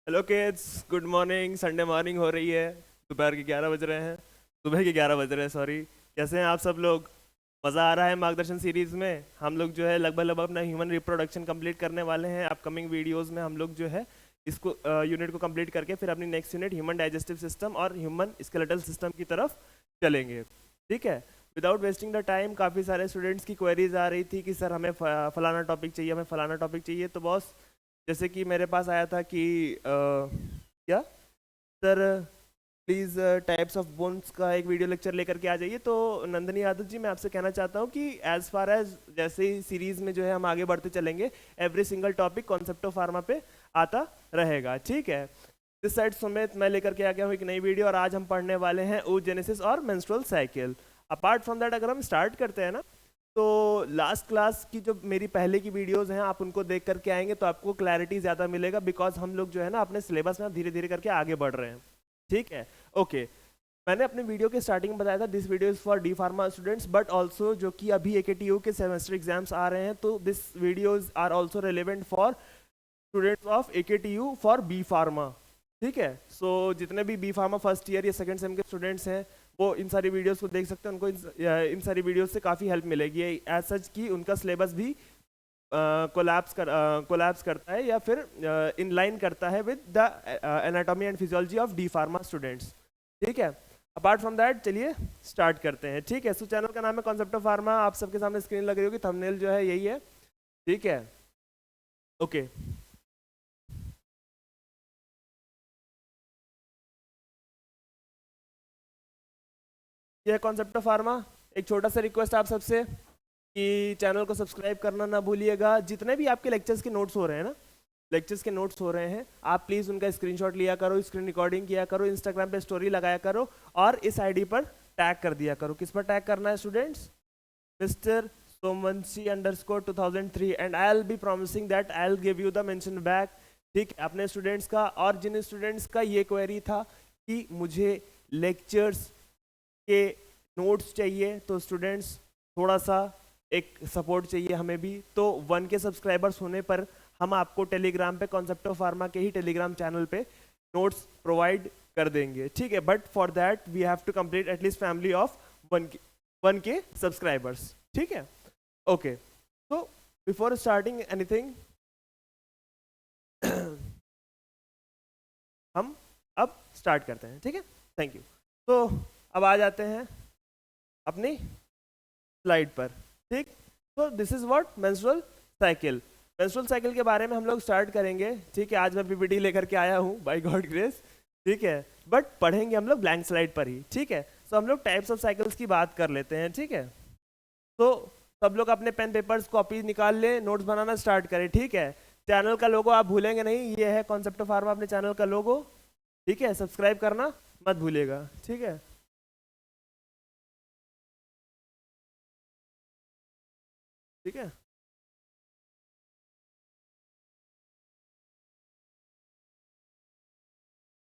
Hello kids, good morning. Sunday morning हो रही है। दोपहर के 11 बज रहे हैं। सुबह के 11 बज रहे हैं, सॉरी। कैसे हैं आप सब लोग? मज़ा आ रहा है मार्गदर्शन सीरीज में? हम लोग जो है लगभग लगभग अपना ह्यूमन रिप्रोडक्शन कंप्लीट करने वाले हैं। अपकमिंग वीडियोस में हम लोग जो है इसको यूनिट को कंप्लीट करके फिर अपनी next unit human digestive system और ह्यूमन स्केलेटल सिस्टम की तरफ चलेंगे। ठीक है। विदाउट वेस्टिंग द टाइम, काफ़ी सारे स्टूडेंट्स की क्वेरीज आ रही थी कि सर हमें फलाना टॉपिक चाहिए, हमें फलाना टॉपिक चाहिए। तो बॉस, जैसे कि मेरे पास आया था कि क्या sir, please types of bones का एक वीडियो लेक्चर लेकर के आ जाइए। तो नंदनी यादव जी, मैं आपसे कहना चाहता हूँ कि एज फार एज जैसे ही सीरीज में जो है हम आगे बढ़ते चलेंगे, every single topic concept of pharma पे आता रहेगा। ठीक है। इस साइड समेत मैं लेकर के आ गया हूँ एक नई वीडियो, और आज हम पढ़ने वाले हैं oogenesis और menstrual cycle. Apart from that, अगर हम स्टार्ट करते हैं ना, तो लास्ट क्लास की जो मेरी पहले की वीडियोस हैं आप उनको देख करके आएंगे तो आपको क्लैरिटी ज़्यादा मिलेगा, बिकॉज हम लोग जो है ना अपने सिलेबस में धीरे धीरे करके आगे बढ़ रहे हैं। ठीक है। ओके। मैंने अपने वीडियो के स्टार्टिंग में बताया था this video is for D pharma students, but also जो कि अभी AKTU के सेमेस्टर एग्जाम्स आ रहे हैं, तो this videos are also relevant for students of AKTU for B pharma. ठीक है। सो जितने भी बी फार्मा फर्स्ट ईयर या सेकंड सेम के स्टूडेंट्स हैं, वो इन सारी वीडियोस को देख सकते हैं। उनको इन सारी वीडियोस से काफ़ी हेल्प मिलेगी एज सच कि उनका सिलेबस भी कोलैप्स करता है या फिर इन लाइन करता है with the anatomy and physiology of D pharma students. ठीक है। अपार्ट फ्रॉम दैट, चलिए स्टार्ट करते हैं। ठीक है। सो चैनल का नाम है कॉन्सेप्ट ऑफ फार्मा। आप सबके सामने स्क्रीन लग रही होगी, थंबनेल जो है यही है। ठीक है। ओके। ये है कॉन्सेप्ट ऑफ फार्मा। एक छोटा सा रिक्वेस्ट आप सबसे कि चैनल को सब्सक्राइब करना ना भूलिएगा। जितने भी आपके लेक्चर्स के नोट्स हो रहे हैं ना, लेक्चर्स के नोट्स हो रहे हैं, आप प्लीज़ उनका स्क्रीनशॉट लिया करो, स्क्रीन रिकॉर्डिंग किया करो, इंस्टाग्राम पे स्टोरी लगाया करो, और इस आईडी पर टैग कर दिया करो। किस पर टैग करना है students? Mister Somvanshi underscore 2003, and I will be promising that I will give you the mention back. ठीक है। अपने स्टूडेंट्स का, और जिन स्टूडेंट्स का ये क्वेरी था कि मुझे लेक्चर्स के नोट्स चाहिए, तो स्टूडेंट्स थोड़ा सा एक सपोर्ट चाहिए हमें भी। तो 1K सब्सक्राइबर्स होने पर हम आपको टेलीग्राम पे कॉन्सेप्ट ऑफ फार्मा के ही टेलीग्राम चैनल पे नोट्स प्रोवाइड कर देंगे। ठीक है। But for that we have to complete at least family of 1K subscribers. ठीक है। ओके। तो बिफोर स्टार्टिंग एनीथिंग हम अब स्टार्ट करते हैं। ठीक है। Thank you. तो अब आ जाते हैं अपनी स्लाइड पर। ठीक। तो this is what menstrual cycle. Menstrual cycle के बारे में हम लोग स्टार्ट करेंगे। ठीक है। आज मैं PPT लेकर के आया हूँ बाय गॉड ग्रेस। ठीक है। बट पढ़ेंगे हम लोग ब्लैंक स्लाइड पर ही। ठीक है। तो हम लोग टाइप्स ऑफ साइकिल्स की बात कर लेते हैं। ठीक है। तो सब लोग अपने पेन पेपर्स कॉपी निकाल ले, नोट्स बनाना स्टार्ट करें। ठीक है। चैनल का लोगो आप भूलेंगे नहीं, ये है कॉन्सेप्ट ऑफ फार्मा अपने चैनल का लोगो। ठीक है। सब्सक्राइब करना मत भूलिएगा। ठीक है। ठीक है।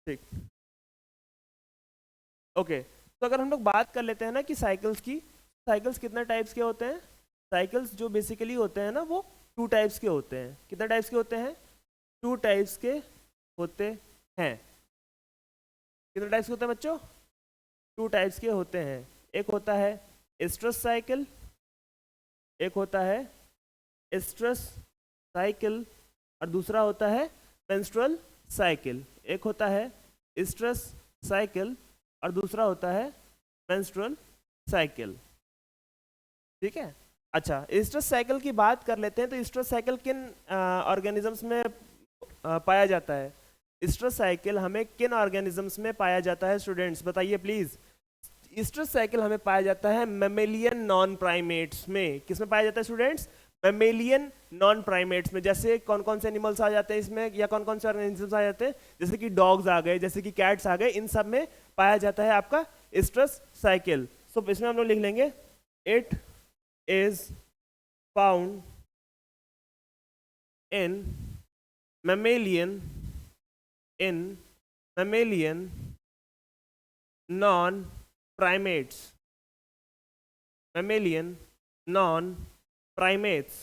ठीक। ओके। तो अगर हम लोग बात कर लेते हैं ना कि साइकिल्स की, साइकिल्स कितने टाइप्स के होते हैं? साइकिल्स जो बेसिकली होते हैं ना, वो टू टाइप्स के होते हैं। कितने टाइप्स के होते हैं? टू टाइप्स के होते हैं। कितने टाइप्स के होते हैं बच्चों? टू टाइप्स के होते हैं। एक होता है स्ट्रेस साइकिल, एक होता है स्ट्रेस साइकिल, और दूसरा होता है मेंस्ट्रुअल साइकिल। एक होता है स्ट्रेस साइकिल और दूसरा होता है मेंस्ट्रुअल साइकिल। ठीक है। अच्छा, स्ट्रेस साइकिल की बात कर लेते हैं। तो स्ट्रेस साइकिल किन ऑर्गेनिजम्स में पाया जाता है? स्ट्रेस साइकिल हमें किन ऑर्गेनिजम्स में पाया जाता है स्टूडेंट्स, बताइए प्लीज। स्ट्रेस साइकिल हमें पाया जाता है मेमेलियन नॉन प्राइमेट्स में। किस में पाया जाता है स्टूडेंट्स? मेमेलियन नॉन प्राइमेट्स में। जैसे कौन कौन से एनिमल्स आ जाते हैं इसमें, या कौन कौन से ऑर्गेनिजम्स आ जाते हैं? जैसे कि डॉग्स आ गए, जैसे कि कैट्स आ गए, इन सब में पाया जाता है आपका स्ट्रेस साइकिल। सो इसमें हम लोग लिख लेंगे it is found in mammalian in mammalian non primates, mammalian non primates।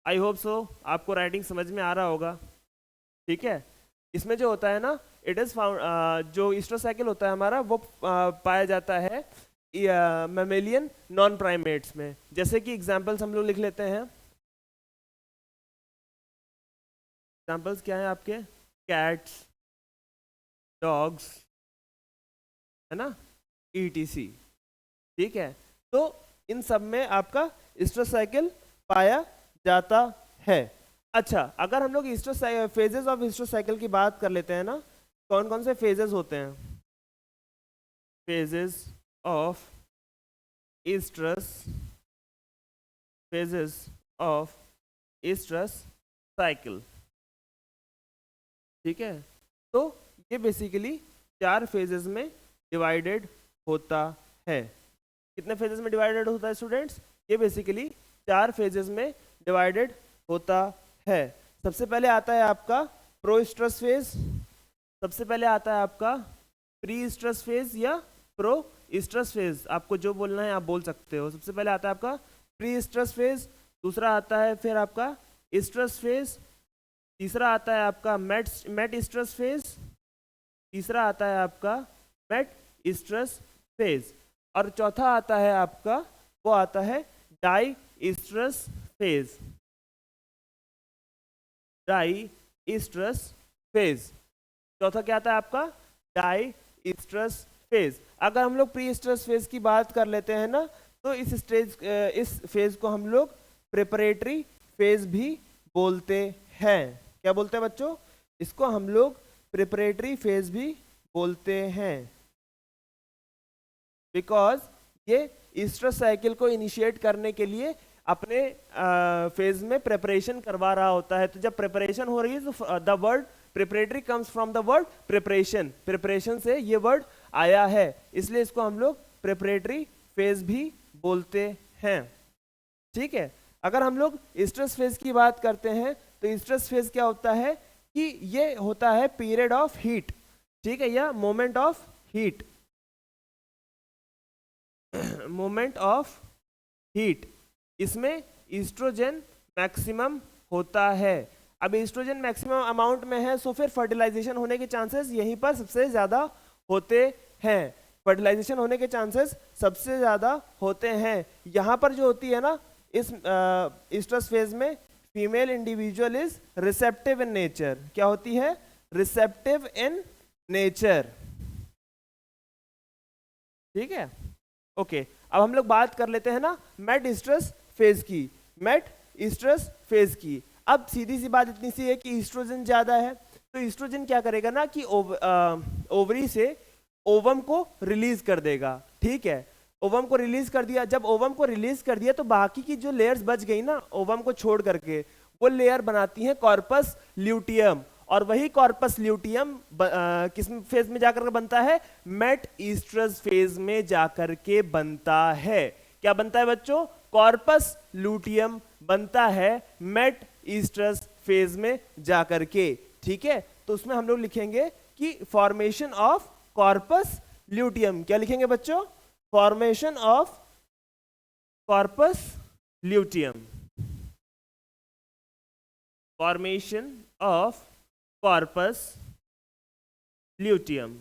I hope so आपको राइटिंग समझ में आ रहा होगा। ठीक है। इसमें जो होता है ना, इट इज फाउंड, जो ईस्टर साइकिल होता है हमारा वो पाया जाता है मैमेलियन नॉन प्राइमेट्स में। जैसे कि एग्जांपल्स हम लोग लिख लेते हैं। एग्जांपल्स क्या है आपके? कैट्स, डॉग्स, है ना, ETC। ठीक है, तो इन सब में आपका ईस्टर साइकिल पाया जाता है। अच्छा, अगर हम लोग Easter phases of Easter cycle की बात कर लेते हैं ना, कौन कौन से फेजेस होते हैं? Phases of oestrus, phases of oestrus cycle. ठीक है, तो ये बेसिकली 4 फेजेस में डिवाइडेड होता है। कितने फेजेस में डिवाइडेड होता है स्टूडेंट्स? ये बेसिकली 4 फेजेस में डिवाइडेड होता है। सबसे पहले आता है आपका प्रो-ईस्टरस फेज, सबसे पहले आता है आपका प्री-ईस्टरस फेज या प्रो-ईस्टरस फेज, आपको जो बोलना है आप बोल सकते हो। सबसे पहले आता है आपका प्री-ईस्टरस फेज, दूसरा आता है फिर आपका ईस्टरस फेज, तीसरा आता है आपका मेट ईस्टरस फेज, तीसरा आता है आपका मेट ईस्टरस फेज, और चौथा आता है आपका, वो आता है dioestrus phase. Dioestrus phase, चौथा क्या आता है आपका? Dioestrus phase. अगर हम लोग प्री ईस्टरस फेज की बात कर लेते हैं ना, तो इस फेज को हम लोग प्रिपरेटरी फेज भी बोलते हैं। क्या बोलते हैं बच्चों? इसको हम लोग प्रिपरेटरी फेज भी बोलते हैं, बिकॉज ये ईस्टर साइकिल को इनिशिएट करने के लिए अपने फेज में प्रिपरेशन करवा रहा होता है। तो जब प्रिपरेशन हो रही है तो the word preparatory comes from the word preparation, preparation से ये वर्ड आया है, इसलिए इसको हम लोग प्रिपरेटरी फेज भी बोलते हैं। ठीक है, अगर हम लोग ईस्टर्स फेज की बात करते हैं तो ईस्टर्स फेज क्या होता है कि ये होता है पीरियड ऑफ हीट, ठीक है, या moment of heat, moment of heat. इसमें ईस्ट्रोजन मैक्सिमम होता है। अब ईस्ट्रोजन मैक्सिमम अमाउंट में है, सो फिर फर्टिलाइजेशन होने के चांसेस यहीं पर सबसे ज्यादा होते हैं, फर्टिलाइजेशन होने के चांसेस सबसे ज्यादा होते हैं। यहाँ पर जो होती है ना इस ईस्टर्स फेज में, female individual is receptive in nature. क्या होती है? Receptive in nature. ठीक है, ओके। अब हम लोग बात कर लेते हैं ना मेट ईस्टर्स फेज की, मेट ईस्टर्स फेज की। अब सीधी सी बात इतनी सी है कि ईस्ट्रोजन ज्यादा है, तो ईस्ट्रोजन क्या करेगा ना कि ओवरी से ओवम को रिलीज कर देगा। ठीक है, ओवम को रिलीज कर दिया, जब ओवम को रिलीज कर दिया तो बाकी की जो लेयर्स बच गई ना ओवम को छोड़ करके, वो लेयर बनाती है कॉर्पस ल्यूटियम, और वही कॉर्पस ल्यूटियम किस फेज में जाकर के बनता है? मेट ईस्टर्स फेज में जाकर के बनता है। क्या बनता है बच्चों? कॉर्पस ल्यूटियम बनता है मेट ईस्टर्स फेज में जाकर के। ठीक है, तो उसमें हम लोग लिखेंगे कि फॉर्मेशन ऑफ कॉर्पस ल्यूटियम। क्या लिखेंगे बच्चों? Formation of corpus luteum, formation of corpus luteum.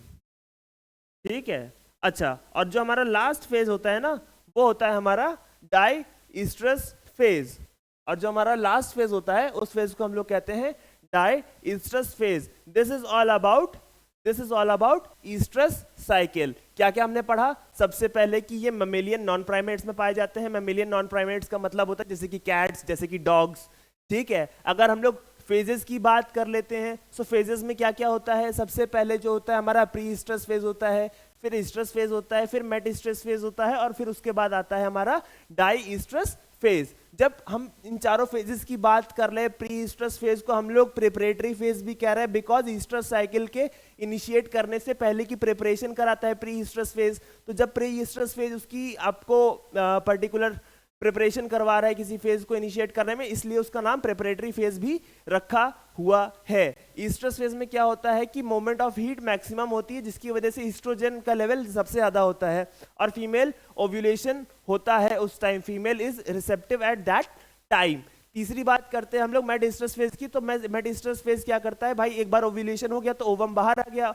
ठीक है, अच्छा, और जो हमारा लास्ट फेज होता है ना वो होता है हमारा डाई ईस्टरस फेज, और जो हमारा लास्ट फेज होता है उस फेज को हम लोग कहते हैं dioestrus phase. This is all about oestrus cycle. क्या क्या हमने पढ़ा? सबसे पहले कि ये मैमेलियन नॉन प्राइमेट्स में पाए जाते हैं। मैमेलियन नॉन प्राइमेट्स का मतलब होता है जैसे कि कैट्स, जैसे कि डॉग्स। ठीक है, अगर हम लोग फेजेस की बात कर लेते हैं, सो फेजेस में क्या क्या होता है? सबसे पहले जो होता है हमारा प्री ईस्टर्स फेज होता है, फिर ईस्टर्स फेज होता है, फिर मेट ईस्टर्स फेज होता है, और फिर उसके बाद आता है हमारा डाई ईस्टर्स फेज। जब हम इन चारों फेजेस की बात कर रहे हैं, प्री ईस्टर्स फेज को हम लोग प्रिपरेटरी फेज भी कह रहे हैं, बिकॉज ईस्टर साइकिल के इनिशिएट करने से पहले की प्रिपरेशन कराता है प्री ईस्टर्स फेज। तो जब प्री ईस्टर्स फेज उसकी आपको पर्टिकुलर प्रिपरेशन करवा रहा है किसी फेज को इनिशिएट करने में, इसलिए उसका नाम प्रिपरेटरी फेज भी रखा हुआ है। ईस्टर्स फेज में क्या होता है कि मोमेंट ऑफ हीट मैक्सिमम होती है, जिसकी वजह से ईस्ट्रोजन का लेवल सबसे ज्यादा होता है, और फीमेल ओव्यूलेशन होता है उस time, female is receptive at that time. तीसरी बात करते हैं हम लोग मेट ईस्ट्रस फेज की। तो मेट ईस्ट्रस फेज क्या करता है भाई, एक बार ओव्यूलेशन हो गया तो ओवम बाहर आ गया।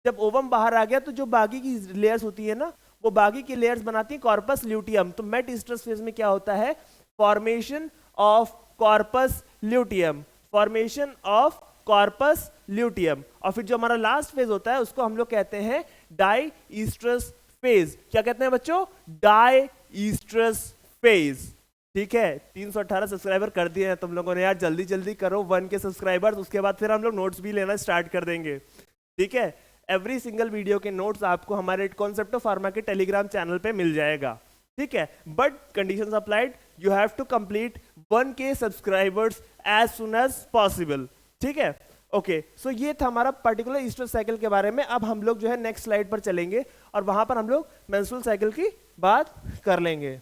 जब ओवम बाहर आ गया तो जो बाकी की लेयर्स होती है ना, वो बाकी की लेयर्स बनाती है कॉर्पस ल्यूटियम। तो मेट ईस्ट्रस फेज में क्या होता है, formation of corpus luteum, formation of corpus luteum. और फिर जो हमारा लास्ट फेज होता है उसको हम लोग कहते हैं डाई ईस्ट्रस फेज। क्या कहते हैं बच्चों, डाई ईस्ट्रस फेज। ठीक है, 318 सब्सक्राइबर कर दिए हैं तुम लोगों ने यार, जल्दी जल्दी करो 1 के सब्सक्राइबर्स, उसके बाद फिर हम लोग नोट्स भी लेना स्टार्ट कर देंगे। ठीक है, एवरी सिंगल वीडियो के नोट्स आपको हमारे कॉन्सेप्ट ऑफ फार्मा के टेलीग्राम चैनल पे मिल जाएगा। ठीक है, but conditions applied, you have to complete 1 K subscribers as soon as possible. ठीक है, ओके सो ये था हमारा पर्टिकुलर ईस्टर साइकिल के बारे में। अब हम लोग जो है नेक्स्ट स्लाइड पर चलेंगे और वहां पर हम लोग मेंस्ट्रुअल साइकिल की बात कर लेंगे।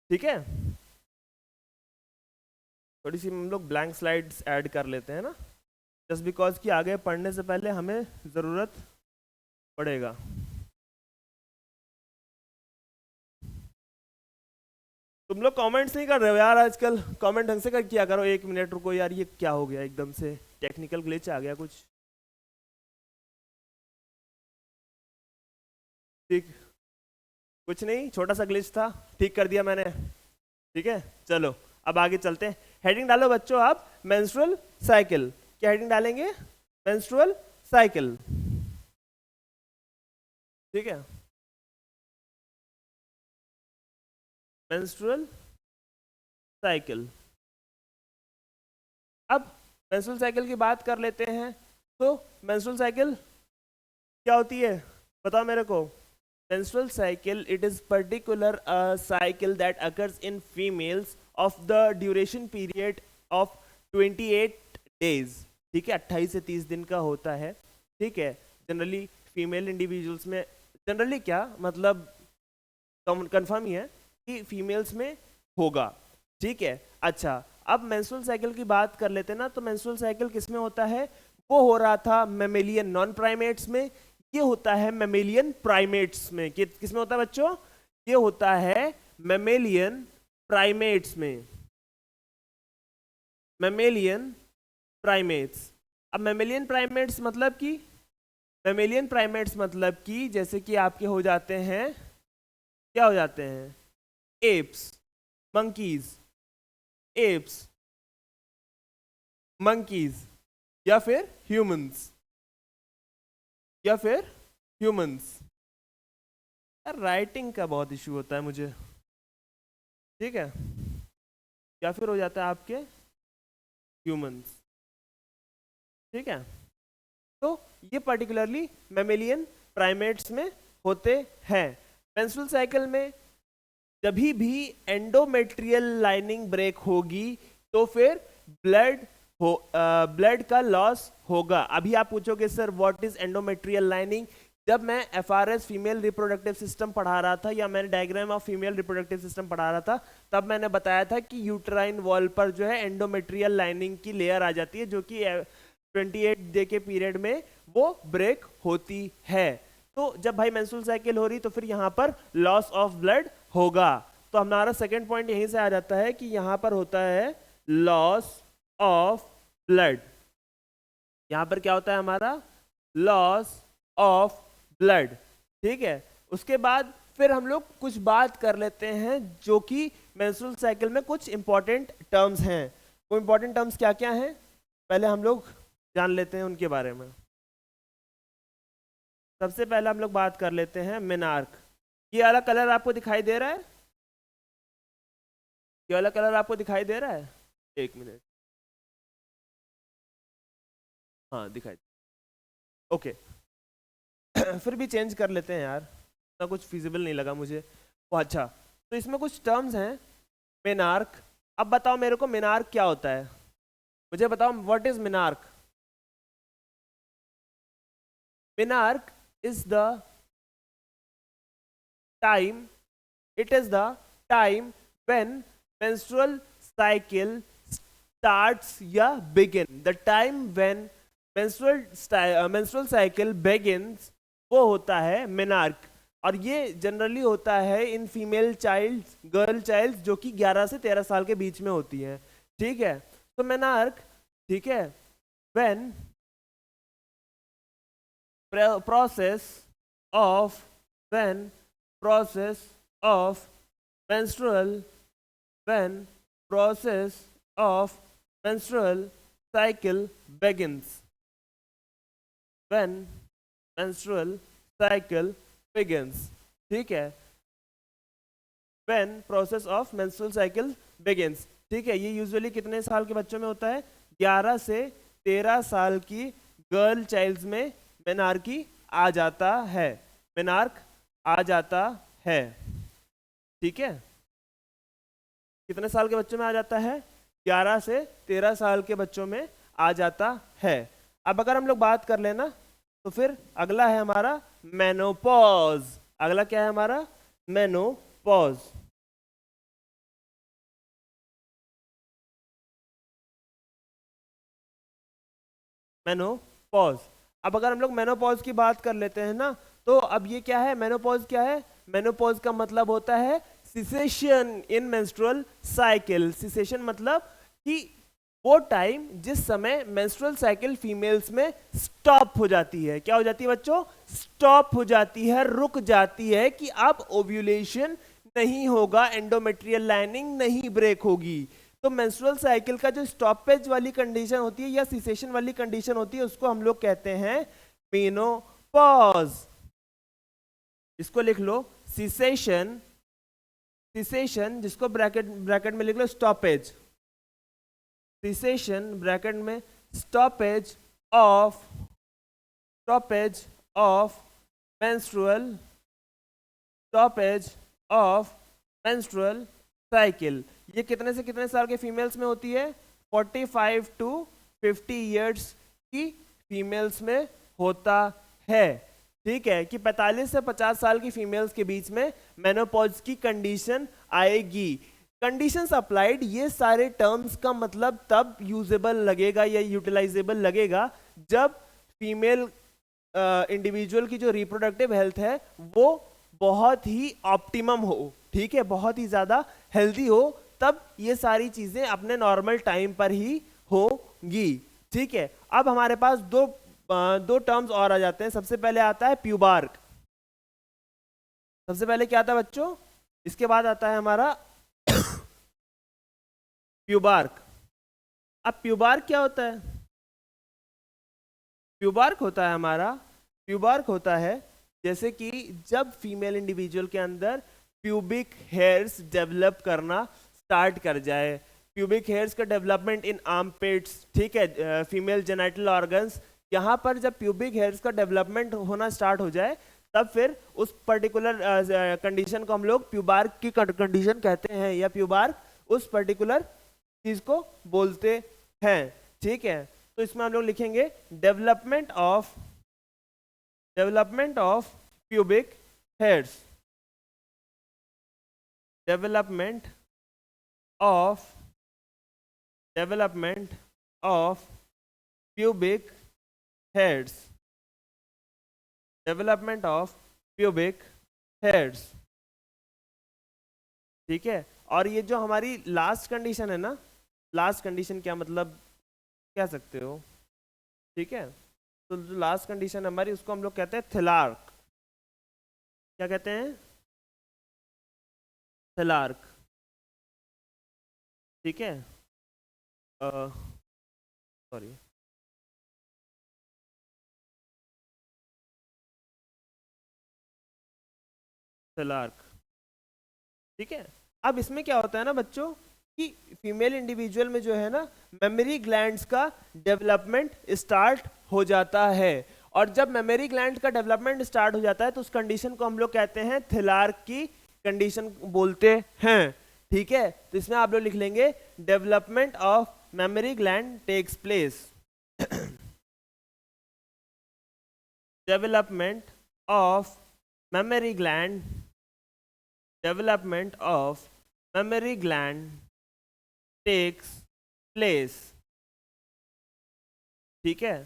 ठीक है, थोड़ी सी हम लोग ब्लैंक स्लाइड्स ऐड कर लेते हैं ना, जस्ट बिकॉज कि आगे पढ़ने से पहले हमें ज़रूरत पड़ेगा। तुम लोग कमेंट्स नहीं कर रहे हो यार आजकल, कमेंट ढंग से कर किया करो। 1 मिनट रुको यार, ये क्या हो गया एकदम से, टेक्निकल ग्लिच आ गया कुछ। ठीक, कुछ नहीं, छोटा सा ग्लिच था, ठीक कर दिया मैंने। ठीक है, चलो अब आगे चलते हैं। हेडिंग डालो बच्चों आप, मेंस्ट्रुअल साइकिल। क्या हेडिंग डालेंगे, मेंस्ट्रुअल साइकिल। ठीक है, मेंस्ट्रुअल साइकिल। अब मेंस्ट्रुअल साइकिल की बात कर लेते हैं। तो मेंस्ट्रुअल साइकिल क्या होती है बताओ मेरे को। Menstrual cycle, it is particular cycle that occurs in females of the duration period of 28 days. ठीक है, 28 से 30 दिन का होता है। ठीक है, जनरली फीमेल इंडिविजुअल्स में, जनरली क्या मतलब कंफर्म ही है कि फीमेल्स में होगा। ठीक है, अच्छा अब मेंस्ट्रुअल साइकिल की बात कर लेते हैं ना। तो मेंस्ट्रुअल साइकिल किस में होता है, वो हो रहा था मेमेलियन नॉन प्राइमेट्स में, ये होता है मेमेलियन प्राइमेट्स में। किस में होता है बच्चों, ये होता है मेमेलियन प्राइमेट्स में, मेमेलियन प्राइमेट्स। अब मेमेलियन प्राइमेट्स मतलब कि, मेमेलियन प्राइमेट्स मतलब कि जैसे कि आपके हो जाते हैं, क्या हो जाते हैं, एप्स, मंकीज, एप्स, मंकीज, या फिर ह्यूमंस, या फिर ह्यूमंस। राइटिंग का बहुत इशू होता है मुझे। ठीक है, या फिर हो जाता है आपके ह्यूमंस। ठीक है, तो ये पर्टिकुलरली मेमेलियन प्राइमेट्स में होते हैं। मेंस्ट्रुअल साइकिल में जब भी एंडोमेट्रियल लाइनिंग ब्रेक होगी तो फिर ब्लड ब्लड का लॉस होगा। अभी आप पूछोगे sir what is endometrial lining. जब मैं एफआरएस फीमेल रिप्रोडक्टिव सिस्टम पढ़ा रहा था, या मैंने diagram of female reproductive system पढ़ा रहा था, तब मैंने बताया था कि यूट्राइन वॉल पर जो है एंडोमेट्रियल लाइनिंग की लेयर आ जाती है, जो कि 28 डे के पीरियड में वो ब्रेक होती है। तो जब भाई मेंस्ट्रुअल साइकिल हो रही तो फिर यहाँ पर लॉस ऑफ ब्लड होगा। तो हमारा सेकेंड पॉइंट यहीं से आ जाता है कि यहाँ पर होता है लॉस ऑफ ब्लड। यहाँ पर क्या होता है हमारा, लॉस ऑफ ब्लड। ठीक है, उसके बाद फिर हम लोग कुछ बात कर लेते हैं जो कि मेंस्ट्रुअल साइकिल में कुछ इंपॉर्टेंट टर्म्स हैं। वो इंपॉर्टेंट टर्म्स क्या क्या हैं पहले हम लोग जान लेते हैं उनके बारे में। सबसे पहले हम लोग बात कर लेते हैं मेनार्क। ये वाला कलर आपको दिखाई दे रहा है, ये वाला कलर आपको दिखाई दे रहा है, एक मिनट, हाँ दिखाई, ओके फिर भी चेंज कर लेते हैं यार, इतना कुछ फिजिबल नहीं लगा मुझे वो। अच्छा, तो इसमें कुछ टर्म्स हैं मेनार्क। अब बताओ मेरे को मेनार्क क्या होता है, मुझे बताओ what is menarche. Menarche is the time, it is the time when menstrual cycle starts या begin, the time when menstrual cycle begins वो होता है मेनार्क। और ये जनरली होता है in female child, girl child जो कि 11 से 13 साल के बीच में होती हैं। ठीक है। तो मेनार्क, ठीक है, when process of when process of menstrual when process of menstrual cycle begins, when menstrual cycle begins, ठीक है, when process of menstrual cycle begins, ठीक है। ये यूजुअली कितने साल के बच्चों में होता है? 11 से 13 साल की गर्ल चाइल्ड्स में मेनार्की आ जाता है, मेनार्क आ जाता है, ठीक है। कितने साल के बच्चों में आ जाता है? 11 से 13 साल के बच्चों में आ जाता है। अब अगर हम लोग बात कर लेना तो फिर अगला है हमारा मेनोपॉज। अगला क्या है हमारा? मेनोपॉज। मेनोपॉज। अब अगर हम लोग मेनोपॉज की बात कर लेते हैं ना, तो अब ये क्या है? मेनोपॉज क्या है? मेनोपॉज का मतलब होता है सिसेशन इन मेंस्ट्रुअल साइकिल। सिसेशन मतलब कि वो टाइम जिस समय मेंस्ट्रुअल साइकिल फीमेल्स में स्टॉप हो जाती है। क्या हो जाती है बच्चों? स्टॉप हो जाती है, रुक जाती है, कि अब ओव्यूलेशन नहीं होगा, एंडोमेट्रियल लाइनिंग नहीं ब्रेक होगी। तो मेंस्ट्रुअल साइकिल का जो स्टॉपेज वाली कंडीशन होती है या सिसेशन वाली कंडीशन होती है, उसको हम लोग कहते हैं मेनोपॉज। इसको लिख लो सिसेशन, सिसेशन जिसको ब्रैकेट में लिख लो स्टॉपेज, सिसेशन ब्रैकेट में stoppage of menstrual, stoppage of menstrual cycle. ये कितने से कितने साल के फीमेल्स में होती है? 45 टू 50 इयर्स की फीमेल्स में होता है, ठीक है, कि 45 से 50 साल की फीमेल्स के बीच में मेनोपॉज की कंडीशन आएगी। कंडीशंस अप्लाइड, ये सारे टर्म्स का मतलब तब यूजेबल लगेगा या यूटिलाइजेबल लगेगा जब फीमेल इंडिविजुअल की जो रिप्रोडक्टिव हेल्थ है वो बहुत ही ऑप्टिमम हो, ठीक है, बहुत ही ज्यादा हेल्दी हो, तब ये सारी चीजें अपने नॉर्मल टाइम पर ही होंगी, ठीक है। अब हमारे पास दो टर्म्स और आ जाते हैं। सबसे पहले आता है प्यूबार्क। सबसे पहले क्या आता है बच्चों? इसके बाद आता है हमारा प्यूबार्क। अब प्यूबार्क क्या होता है? प्यूबार्क होता है हमारा, प्यूबार्क होता है जैसे कि जब फीमेल इंडिविजुअल के अंदर प्यूबिक हेयर्स डेवलप करना स्टार्ट कर जाए। प्यूबिक हेयर्स का डेवलपमेंट इन आर्मपिट्स, ठीक है, फीमेल जेनिटल ऑर्गन्स, यहाँ पर जब प्यूबिक हेयर्स का डेवलपमेंट होना स्टार्ट हो जाए तब फिर उस पर्टिकुलर कंडीशन को हम लोग प्यूबार्क की कंडीशन कहते हैं, या प्यूबार्क उस पर्टिकुलर चीज को बोलते हैं, ठीक है। तो इसमें हम लोग लिखेंगे development of pubic hairs, development of pubic hairs, development of pubic hairs, ठीक है। और ये जो हमारी लास्ट कंडीशन है ना, लास्ट कंडीशन क्या मतलब कह सकते हो, ठीक है, तो जो लास्ट कंडीशन हमारी उसको हम लोग कहते हैं थेलार्क। क्या कहते हैं? थेलार्क, ठीक है, सॉरी, थेलार्क, ठीक है। अब इसमें क्या होता है ना बच्चों कि फीमेल इंडिविजुअल में जो है ना मेमोरी ग्लैंड्स का डेवलपमेंट स्टार्ट हो जाता है, और जब मेमोरी ग्लैंड का डेवलपमेंट स्टार्ट हो जाता है तो उस कंडीशन को हम लोग कहते हैं थेलार्क की कंडीशन बोलते हैं, ठीक है। तो इसमें आप लोग लिख लेंगे development of mammary gland takes place, development of mammary gland, development of mammary gland takes place, ठीक है।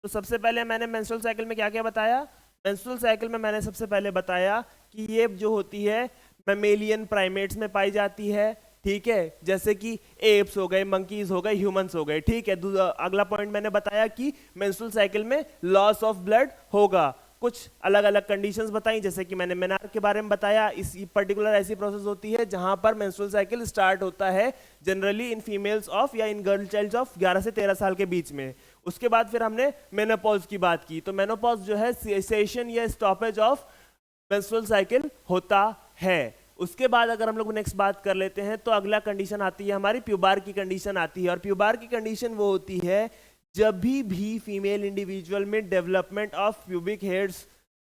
तो सबसे पहले मैंने मेंस्ट्रुअल साइकिल में क्या क्या बताया? मेंस्ट्रुअल साइकिल में मैंने सबसे पहले बताया कि ये जो होती है मैमेलियन प्राइमेट्स में पाई जाती है, ठीक है, जैसे कि एप्स हो गए, मंकीज हो गए, ह्यूमंस हो गए, ठीक है। अगला पॉइंट मैंने बताया कि मेंस्ट्रुअल साइकिल में लॉस ऑफ ब्लड होगा। कुछ अलग अलग कंडीशंस बताई, जैसे कि मैंने मेनार के बारे में बताया। इस पर्टिकुलर ऐसी प्रोसेस होती है जहां पर मेंस्ट्रुअल साइकिल स्टार्ट होता है जनरली इन फीमेल्स ऑफ या इन गर्ल चाइल्ड्स ऑफ 11 से 13 साल के बीच में। उसके बाद फिर हमने मेनोपॉज की बात की। तो मेनोपॉज जो है सेशन या स्टॉपेज ऑफ मेंस्ट्रुअल साइकिल होता है। उसके बाद अगर हम लोग नेक्स्ट बात कर लेते हैं तो अगला कंडीशन आती है हमारी प्यूबार की कंडीशन आती है। और प्यूबार की कंडीशन वो होती है जब भी फीमेल इंडिविजुअल में डेवलपमेंट ऑफ प्यूबिक हेयर्स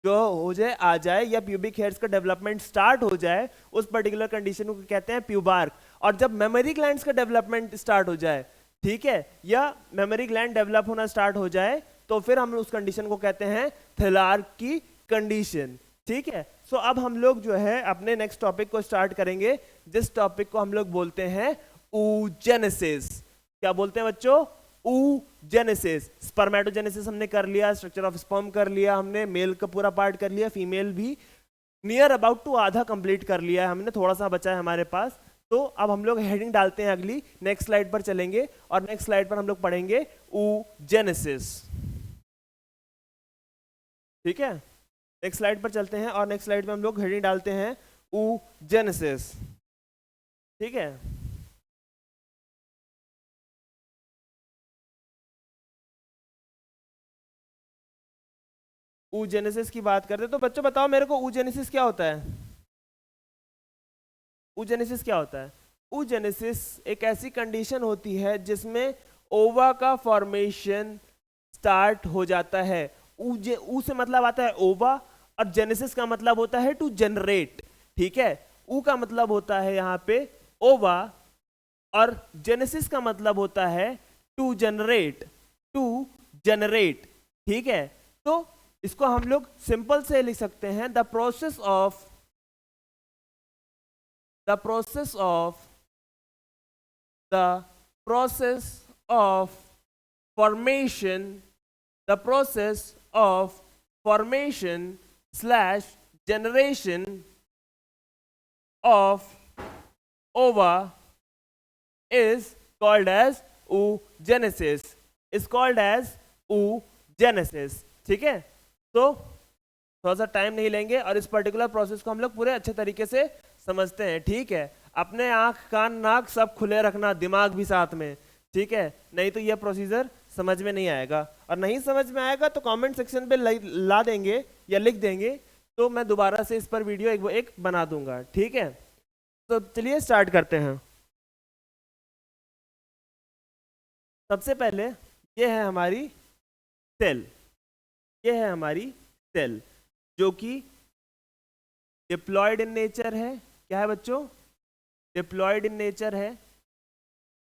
जो हो जाए आ जाए, या प्यूबिक हेयर्स का डेवलपमेंट स्टार्ट हो जाए, उस पर्टिकुलर कंडीशन को कहते हैं प्यूबार्क। और जब मेमोरी ग्लैंड्स का डेवलपमेंट स्टार्ट हो जाए, ठीक है, या मेमोरी ग्लैंड डेवलप होना स्टार्ट हो जाए, तो फिर हम उस कंडीशन को कहते हैं थैलार्क की कंडीशन, ठीक है। सो अब हम लोग जो है अपने नेक्स्ट टॉपिक को स्टार्ट करेंगे, जिस टॉपिक को हम लोग बोलते हैं oogenesis। क्या बोलते हैं बच्चों? oogenesis। स्पर्मेटोजेनेसिस हमने कर लिया, स्ट्रक्चर ऑफ स्पर्म कर लिया हमने, मेल का पूरा पार्ट कर लिया, फीमेल भी नियर अबाउट टू आधा कंप्लीट कर लिया है हमने, थोड़ा सा बचा है हमारे पास। तो अब हम लोग हेडिंग डालते हैं अगली, नेक्स्ट स्लाइड पर चलेंगे और नेक्स्ट स्लाइड पर हम लोग पढ़ेंगे oogenesis, ठीक है। नेक्स्ट स्लाइड पर चलते हैं और नेक्स्ट स्लाइड पे हम लोग हेडिंग डालते हैं oogenesis, ठीक है। oogenesis की बात करते हैं तो बच्चों बताओ मेरे को oogenesis क्या होता है? oogenesis क्या होता है? oogenesis एक ऐसी कंडीशन होती है जिसमें ओवा का फॉर्मेशन स्टार्ट हो जाता है। ऊ से मतलब आता है ओवा, और जेनेसिस का मतलब होता है टू जनरेट, ठीक है। ऊ का मतलब होता है यहाँ पे ओवा, और जेनेसिस का मतलब होता है टू जनरेट, टू जनरेट, ठीक है। तो इसको हम लोग सिंपल से लिख सकते हैं the process of the process of formation slash generation of ova is called as oogenesis, ठीक है। तो थोड़ा सा टाइम नहीं लेंगे और इस पर्टिकुलर प्रोसेस को हम लोग पूरे अच्छे तरीके से समझते हैं, ठीक है। अपने आंख कान नाक सब खुले रखना, दिमाग भी साथ में, ठीक है, नहीं तो यह प्रोसीजर समझ में नहीं आएगा। और नहीं समझ में आएगा तो कमेंट सेक्शन पे ला देंगे या लिख देंगे, तो मैं दोबारा से इस पर वीडियो एक बना दूंगा, ठीक है। तो चलिए स्टार्ट करते हैं। सबसे पहले ये है हमारी सेल, ये है हमारी सेल जो कि डिप्लॉयड इन नेचर है। क्या है बच्चों? डिप्लॉयड इन नेचर है।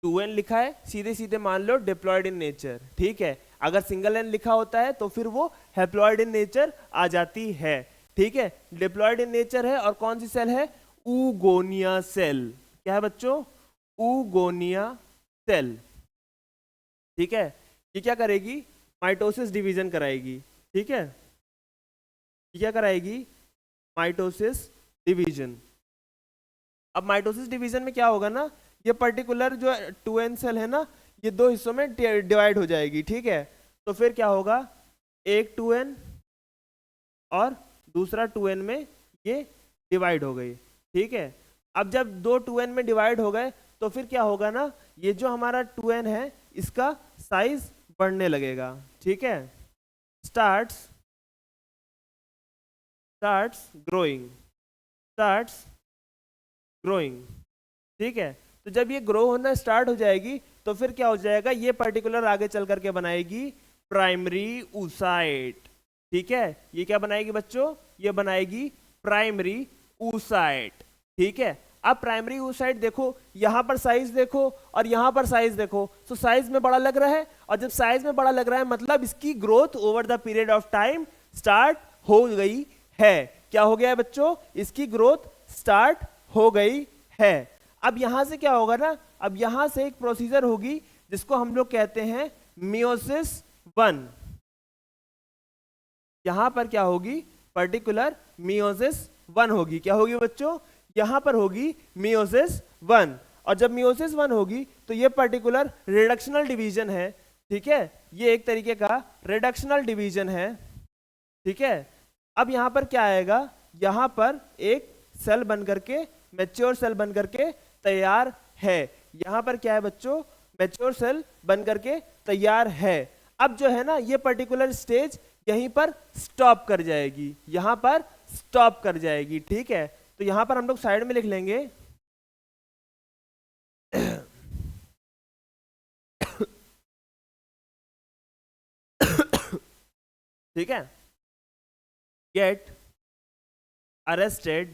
2n लिखा है, सीधे सीधे मान लो डिप्लॉयड इन नेचर, ठीक है। अगर सिंगल n लिखा होता है तो फिर वो हैप्लॉयड इन नेचर आ जाती है, ठीक है। डिप्लॉयड इन नेचर है और कौन सी सेल है? oogonia cell. क्या है बच्चों? oogonia सेल, ठीक है। ये क्या करेगी? माइटोसिस डिवीजन कराएगी, ठीक है। ये क्या कराएगी? Mitosis division. अब माइटोसिस डिवीजन में क्या होगा ना, ये पर्टिकुलर जो 2n सेल है ना, ये दो हिस्सों में डिवाइड हो जाएगी, ठीक है। तो फिर क्या होगा? एक 2n और दूसरा 2n में ये डिवाइड हो गई, ठीक है। अब जब दो 2n में डिवाइड हो गए तो फिर क्या होगा ना, ये जो हमारा 2n है इसका साइज बढ़ने लगेगा, ठीक है। स्टार्ट्स ग्रोइंग, ठीक है। तो जब ये ग्रो होना स्टार्ट हो जाएगी तो फिर क्या हो जाएगा? ये पर्टिकुलर आगे चल करके बनाएगी प्राइमरी oocyte, ठीक है। ये क्या बनाएगी बच्चों? ये बनाएगी प्राइमरी oocyte, ठीक है। अब प्राइमरी oocyte देखो, यहां पर साइज देखो और यहां पर साइज देखो, तो साइज में बड़ा लग रहा है, और जब साइज में बड़ा लग रहा है मतलब इसकी growth over the period of time start हो गई है। क्या हो गया है बच्चों? इसकी ग्रोथ स्टार्ट हो गई है। अब यहां से क्या होगा ना, अब यहां से एक प्रोसीजर होगी जिसको हम लोग कहते हैं मियोसिस 1। यहां पर क्या होगी? पर्टिकुलर मियोसिस 1 होगी। क्या होगी बच्चों? यहां पर होगी मियोसिस वन, और जब मियोसिस वन होगी तो ये पर्टिकुलर रिडक्शनल डिवीजन है, ठीक है, ये एक तरीके का रिडक्शनल डिवीजन है, ठीक है। अब यहां पर क्या आएगा, यहां पर एक सेल बन करके, मैच्योर सेल बन करके तैयार है, यहां पर क्या है बच्चों, मैच्योर सेल बन करके तैयार है। अब जो है ना ये पर्टिकुलर स्टेज यहीं पर स्टॉप कर जाएगी, यहां पर स्टॉप कर जाएगी, ठीक है। तो यहां पर हम लोग साइड में लिख लेंगे ठीक है, get arrested,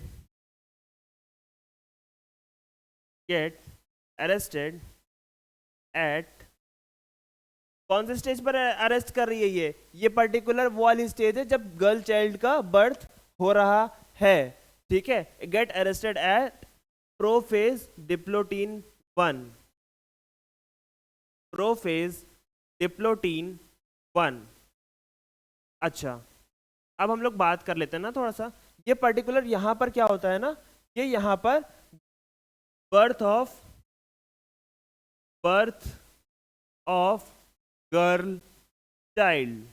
get arrested at, कौन से स्टेज पर अरेस्ट कर रही है, ये पर्टिकुलर वो वाली स्टेज है जब गर्ल चाइल्ड का बर्थ हो रहा है, ठीक है। Get arrested at prophase diplotene 1, prophase diplotene 1। अच्छा, अब हम लोग बात कर लेते हैं ना थोड़ा सा, ये पर्टिकुलर यहां पर क्या होता है ना, ये यहां पर बर्थ ऑफ गर्ल चाइल्ड,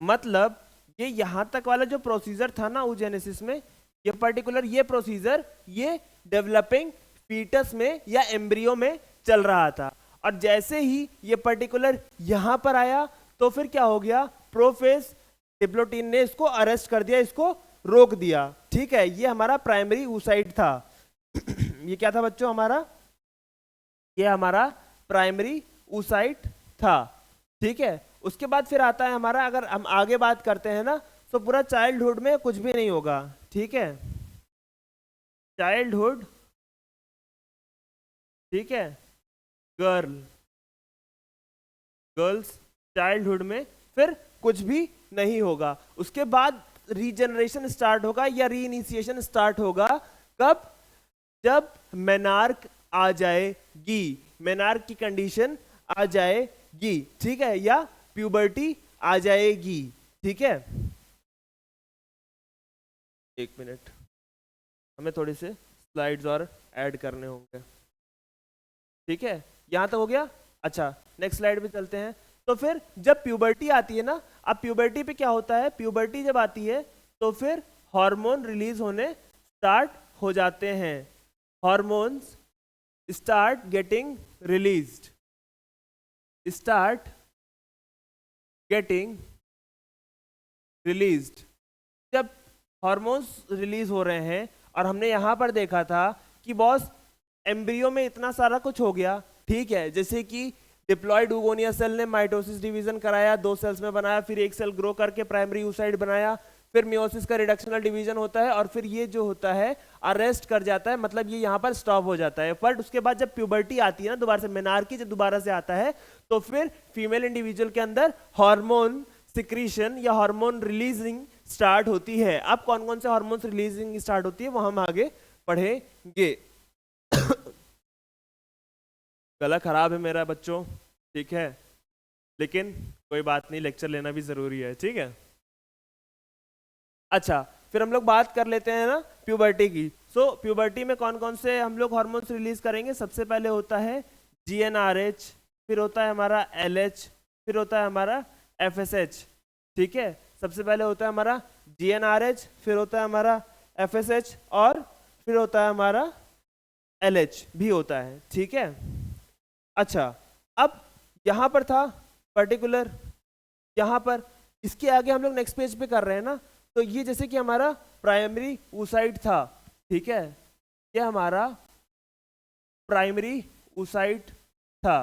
मतलब ये यहां तक वाला जो प्रोसीजर था ना oogenesis में, ये पर्टिकुलर ये प्रोसीजर ये डेवलपिंग फीटस में या एम्ब्रियो में चल रहा था, और जैसे ही ये पर्टिकुलर यहां पर आया तो फिर क्या हो गया, प्रोफेज डिप्लोटीन ने इसको अरेस्ट कर दिया, इसको रोक दिया, ठीक है। ये हमारा प्राइमरी oocyte था ये क्या था बच्चों हमारा, ये हमारा प्राइमरी oocyte था, ठीक है। उसके बाद फिर आता है हमारा, अगर हम आगे बात करते हैं ना तो पूरा चाइल्डहुड में कुछ भी नहीं होगा, ठीक है, चाइल्डहुड, ठीक है, गर्ल्स चाइल्डहुड में फिर कुछ भी नहीं होगा। उसके बाद रीजनरेशन स्टार्ट होगा या रीइनिशिएशन स्टार्ट होगा, कब, जब मेनार्क आ जाएगी, मेनार्क की कंडीशन आ जाएगी, ठीक है, या प्यूबर्टी आ जाएगी, ठीक है। एक मिनट, हमें थोड़े से स्लाइड्स और ऐड करने होंगे, ठीक है, यहां तक हो गया। अच्छा, नेक्स्ट स्लाइड पे चलते हैं। तो फिर जब प्यूबर्टी आती है ना, अब प्यूबर्टी पे क्या होता है, प्यूबर्टी जब आती है तो फिर हार्मोन रिलीज होने स्टार्ट हो जाते हैं, hormones start getting released, start getting released. जब हार्मोन्स रिलीज हो रहे हैं, और हमने यहां पर देखा था कि बॉस एम्ब्रियो में इतना सारा कुछ हो गया, ठीक है, जैसे कि डिप्लॉयड उगोनिया सेल ने माइटोसिस डिवीजन कराया, 2 सेल्स में बनाया, फिर एक सेल ग्रो करके प्राइमरी oocyte बनाया, फिर मियोसिस का रिडक्शनल डिवीजन होता है, और फिर ये जो होता है अरेस्ट कर जाता है, मतलब ये यहाँ पर स्टॉप हो जाता है। बट उसके बाद जब प्यूबर्टी आती है ना दोबारा से, मेनार्की जब दोबारा से आता है, तो फिर फीमेल इंडिविजुअल के अंदर हार्मोन सिक्रीशन या हार्मोन रिलीजिंग स्टार्ट होती है। अब कौन कौन से हार्मोन्स रिलीजिंग स्टार्ट होती है वो हम आगे पढ़ेंगे गला खराब है मेरा बच्चों, ठीक है, लेकिन कोई बात नहीं, लेक्चर लेना भी जरूरी है, ठीक है। अच्छा, फिर हम लोग बात कर लेते हैं ना प्यूबर्टी की। सो प्यूबर्टी में कौन कौन से हम लोग हार्मोन्स रिलीज करेंगे, सबसे पहले होता है GnRH, फिर होता है हमारा LH, फिर होता है हमारा FSH, ठीक है। सबसे पहले होता है हमारा GnRH, फिर होता है हमारा FSH, और फिर होता है हमारा LH भी होता है, ठीक है। अच्छा, अब यहां पर था पर्टिकुलर, यहां पर इसके आगे हम लोग नेक्स्ट पेज पे कर रहे हैं ना, तो ये जैसे कि हमारा प्राइमरी oocyte था, ठीक है, ये हमारा प्राइमरी oocyte था,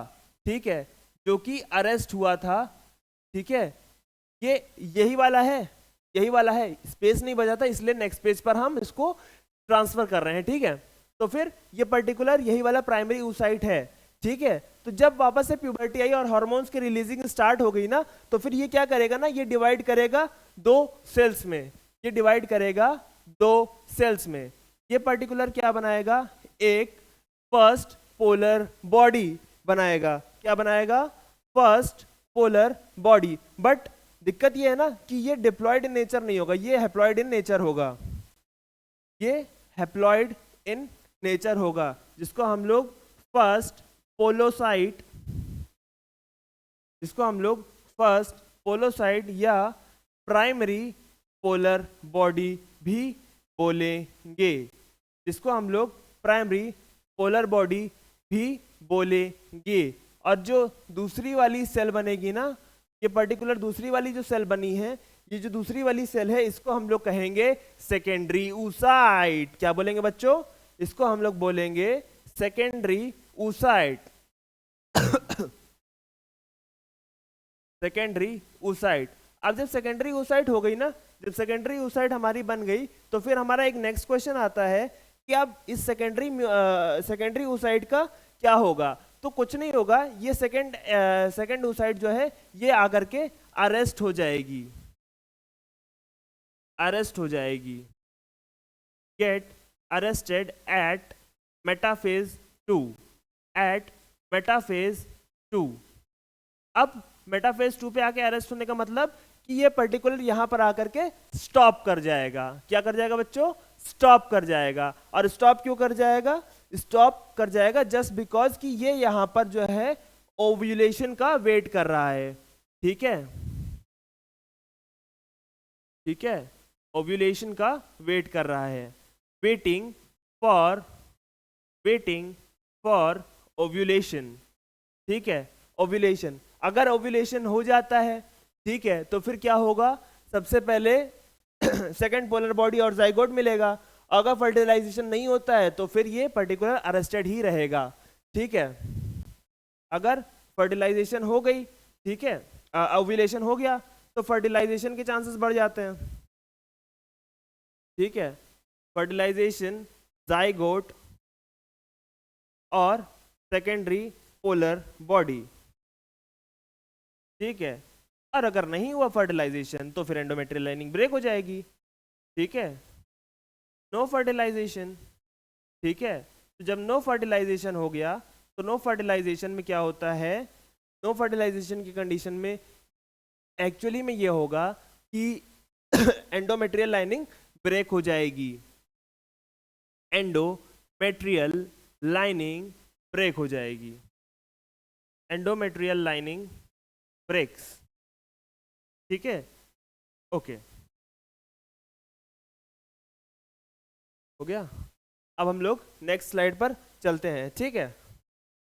ठीक है, जो कि अरेस्ट हुआ था, ठीक है, ये यही वाला है, यही वाला है, स्पेस नहीं बचा था, इसलिए नेक्स्ट पेज पर हम इसको ट्रांसफर कर रहे हैं, ठीक है। तो फिर ये पर्टिकुलर यही वाला प्राइमरी oocyte है, ठीक है। तो जब वापस से प्यूबर्टी आई और हार्मोन्स की रिलीजिंग स्टार्ट हो गई ना, तो फिर ये क्या करेगा ना, ये डिवाइड करेगा 2 सेल्स में, ये डिवाइड करेगा 2 सेल्स में। ये पर्टिकुलर क्या बनाएगा, एक फर्स्ट पोलर बॉडी बनाएगा, क्या बनाएगा, फर्स्ट पोलर बॉडी। बट दिक्कत ये है ना कि ये डिप्लॉयड इन नेचर नहीं होगा, ये हैप्लॉयड इन नेचर होगा, ये हैप्लॉइड इन नेचर होगा, जिसको हम लोग फर्स्ट पोलोसाइट, जिसको हम लोग फर्स्ट पोलोसाइट या प्राइमरी पोलर बॉडी भी बोलेंगे, जिसको हम लोग प्राइमरी पोलर बॉडी भी बोलेंगे। और जो दूसरी वाली सेल बनेगी ना, ये पर्टिकुलर दूसरी वाली जो सेल बनी है, ये जो दूसरी वाली सेल है, इसको हम लोग कहेंगे सेकेंडरी oocyte। क्या बोलेंगे बच्चों? इसको हम लोग बोलेंगे सेकेंडरी oocyte। Secondary oocyte। अब जब सेकेंडरी oocyte हो गई ना, जब सेकेंडरी oocyte हमारी बन गई, तो फिर हमारा एक नेक्स्ट क्वेश्चन आता है कि अब इस सेकेंडरी oocyte का क्या होगा? तो कुछ नहीं होगा, ये सेकेंड oocyte जो है ये आकर के अरेस्ट हो जाएगी, अरेस्ट हो जाएगी, get arrested at metaphase 2, at metaphase 2। अब मेटाफेज 2 पे आके अरेस्ट होने का मतलब कि ये पर्टिकुलर यहां पर आकर के स्टॉप कर जाएगा। क्या कर जाएगा बच्चों? स्टॉप कर जाएगा। और स्टॉप क्यों कर जाएगा? स्टॉप कर जाएगा जस्ट बिकॉज कि ये यहां पर जो है ओव्यूलेशन का वेट कर रहा है। ठीक है, ठीक है, ओव्यूलेशन का वेट कर रहा है, वेटिंग फॉर ओव्यूलेशन। ठीक है, ओव्यूलेशन, अगर ओव्यूलेशन हो जाता है, ठीक है, तो फिर क्या होगा? सबसे पहले सेकंड पोलर बॉडी और जाइगोट मिलेगा। अगर फर्टिलाइजेशन नहीं होता है तो फिर ये पर्टिकुलर अरेस्टेड ही रहेगा। ठीक है, अगर फर्टिलाइजेशन हो गई, ठीक है, ओव्यूलेशन हो गया, तो फर्टिलाइजेशन के चांसेस बढ़ जाते हैं। ठीक है, फर्टिलाइजेशन, जाइगोट और सेकेंडरी पोलर बॉडी। ठीक है, और अगर नहीं हुआ फर्टिलाइजेशन तो फिर एंडोमेट्रियल लाइनिंग ब्रेक हो जाएगी। ठीक है, नो फर्टिलाइजेशन। ठीक है, तो जब नो फर्टिलाइजेशन हो गया, तो नो फर्टिलाइजेशन में क्या होता है? नो फर्टिलाइजेशन की कंडीशन में एक्चुअली में ये होगा कि एंडोमेट्रियल लाइनिंग ब्रेक हो जाएगी, एंडोमेट्रियल लाइनिंग ब्रेक हो जाएगी, एंडोमेट्रियल लाइनिंग ब्रेक्स। ठीक है, ओके, हो गया। अब हम लोग नेक्स्ट स्लाइड पर चलते हैं। ठीक है,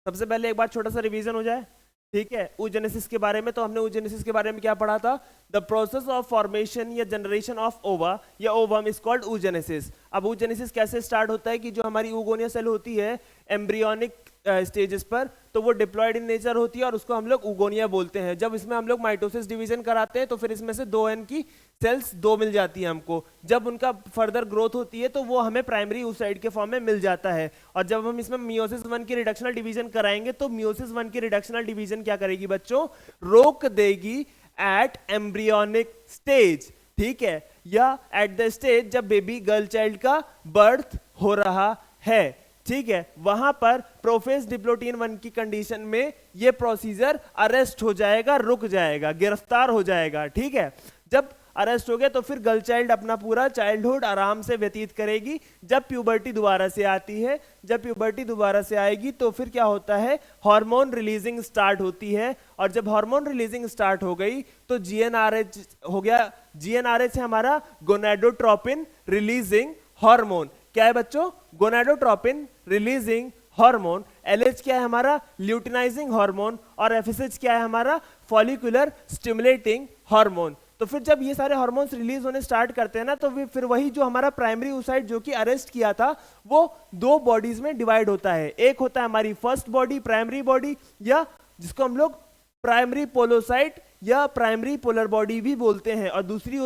सबसे पहले एक बार छोटा सा रिवीजन हो जाए। ठीक है, oogenesis के बारे में, तो हमने oogenesis के बारे में क्या पढ़ा था? द प्रोसेस ऑफ फॉर्मेशन या जनरेशन ऑफ ओवा या ओवम इज कॉल्ड oogenesis। अब oogenesis कैसे स्टार्ट होता है कि जो हमारी oogonia सेल होती है एम्ब्रियोनिक स्टेजेस पर, तो वो डिप्लॉयड इन नेचर होती है और उसको हम लोग oogonia बोलते हैं। जब इसमें हम लोग माइटोसिस डिवीजन कराते हैं तो फिर इसमें से 2n की सेल्स 2 मिल जाती है हमको। जब उनका फर्दर ग्रोथ होती है तो वो हमें प्राइमरी oocyte के फॉर्म में मिल जाता है। और जब हम इसमें मियोसिस 1 की रिडक्शनल डिवीजन कराएंगे तो मियोसिस 1 की रिडक्शनल डिवीजन क्या करेगी बच्चों? रोक देगी एट एम्ब्रियोनिक स्टेज। ठीक है, या एट द स्टेज जब बेबी गर्ल चाइल्ड का बर्थ हो रहा है। ठीक है, वहां पर प्रोफेस डिप्लोटीन 1 की कंडीशन में ये प्रोसीजर अरेस्ट हो जाएगा, रुक जाएगा, गिरफ्तार हो जाएगा। ठीक है, जब अरेस्ट हो गया तो फिर गर्ल चाइल्ड अपना पूरा चाइल्डहुड आराम से व्यतीत करेगी। जब प्यूबर्टी दोबारा से आती है, जब प्यूबर्टी दोबारा से आएगी तो फिर क्या होता है? हार्मोन रिलीजिंग स्टार्ट होती है। और जब हार्मोन रिलीजिंग स्टार्ट हो गई तो जीएनआरएच हो गया। जीएनआरएच है हमारा गोनाडोट्रोपिन रिलीजिंग हार्मोन। क्या है बच्चों? Gonadotropin releasing hormone. एलएच क्या है हमारा? Luteinizing hormone. और एफएसएच क्या है हमारा? Follicular stimulating hormone. तो फिर जब ये सारे हार्मोन्स रिलीज होने स्टार्ट करते हैं ना, तो फिर वही जो हमारा प्राइमरी oocyte जो कि अरेस्ट किया था, वो 2 बॉडीज में डिवाइड होता है। एक होता है हमारी फर्स्ट बॉडी, प्राइमरी बॉडी, या जिसको हम लोग प्राइमरी पोलोसाइट या प्राइमरी पोलर बॉडी भी बोलते हैं। और दूसरा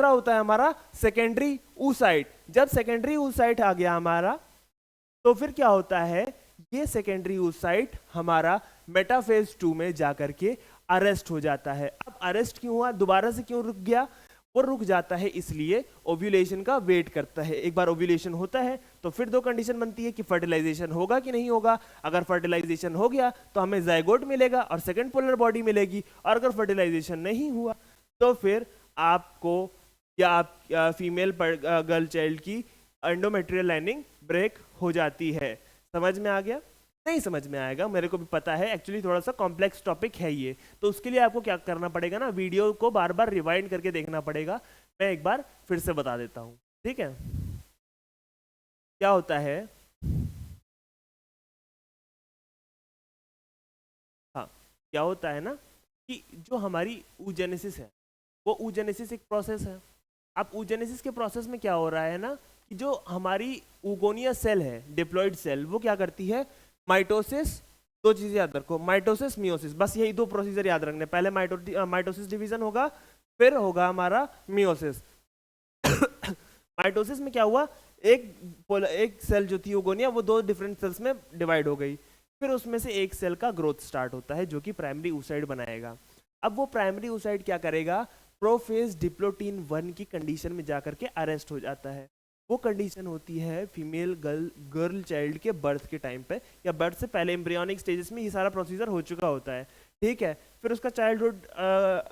होता है हमारा सेकेंडरी oocyte। जब सेकेंडरी oocyte आ गया हमारा, तो फिर क्या होता है? ये सेकेंडरी oocyte हमारा मेटाफेज 2 में जाकर के अरेस्ट हो जाता है। अब अरेस्ट क्यों हुआ? दोबारा से क्यों रुक गया? वो रुक जाता है इसलिए ओव्यूलेशन का वेट करता है। एक बार ओव्यूलेशन होता है तो फिर 2 कंडीशन बनती है कि फर्टिलाइजेशन होगा कि नहीं होगा। अगर फर्टिलाइजेशन हो गया तो हमें जाइगोट मिलेगा और सेकंड पोलर बॉडी मिलेगी। और अगर फर्टिलाइजेशन नहीं हुआ तो फिर आपको या आप फीमेल गर्ल चाइल्ड की एंडोमेट्रियल लाइनिंग ब्रेक हो जाती है। समझ में आ गया? नहीं समझ में आएगा, मेरे को भी पता है, एक्चुअली थोड़ा सा कॉम्प्लेक्स टॉपिक है ये, तो उसके लिए आपको क्या करना पड़ेगा ना, वीडियो को बार बार रिवाइंड करके देखना पड़ेगा। मैं एक बार फिर से बता देता हूँ, ठीक है? क्या होता है, हाँ, क्या होता है ना कि जो हमारी oogenesis है, वो oogenesis एक प्रोसेस है। अब oogenesis के प्रोसेस में क्या हो रहा है ना कि जो हमारी ऊगोनिया सेल है, डिप्लॉइड सेल, वो क्या करती है, माइटोसिस, दो चीजें याद रखो, माइटोसिस मियोसिस, बस यही दो प्रोसीजर याद रखने, पहले माइटोसिस डिवीजन होगा, फिर होगा हमारा मियोसिस। माइटोसिस में क्या हुआ, एक सेल जो थी ऊगोनिया, वो दो डिफरेंट सेल्स में डिवाइड हो गई, फिर उसमें से एक सेल का ग्रोथ स्टार्ट होता है जो कि प्राइमरी oocyte बनाएगा। अब वो प्राइमरी oocyte क्या करेगा, प्रोफेज डिप्लोटीन 1 की कंडीशन में जाकर के अरेस्ट हो जाता है। वो कंडीशन होती है फीमेल गर्ल चाइल्ड के बर्थ के टाइम पे, या बर्थ से पहले एम्ब्रियोनिक स्टेजेस में ये सारा प्रोसीजर हो चुका होता है, ठीक है? फिर उसका चाइल्डहुड,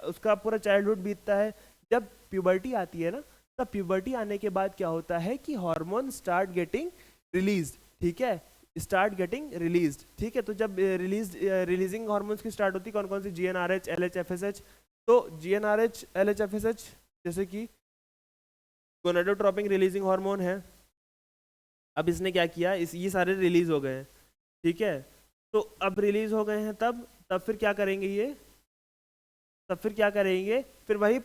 उसका पूरा चाइल्डहुड बीतता है। जब प्यूबर्टी आती है ना, तब प्यूबर्टी आने के बाद क्या होता है कि हार्मोन स्टार्ट गेटिंग रिलीज, ठीक है, स्टार्ट गेटिंग रिलीज, ठीक है? तो जब रिलीजिंग हार्मोन्स की स्टार्ट होती है, कौन कौन सी, GnRH, LH, FSH। तो GnRH, LH, FSH जैसे कि गोनाडोट्रोपिन रिलीजिंग हार्मोन है। अब इसने क्या किया, ये सारे रिलीज हो गए हैं, ठीक है? तो अब रिलीज हो गए हैं, तब फिर क्या करेंगे ये, तब फिर क्या करेंगे, फिर वही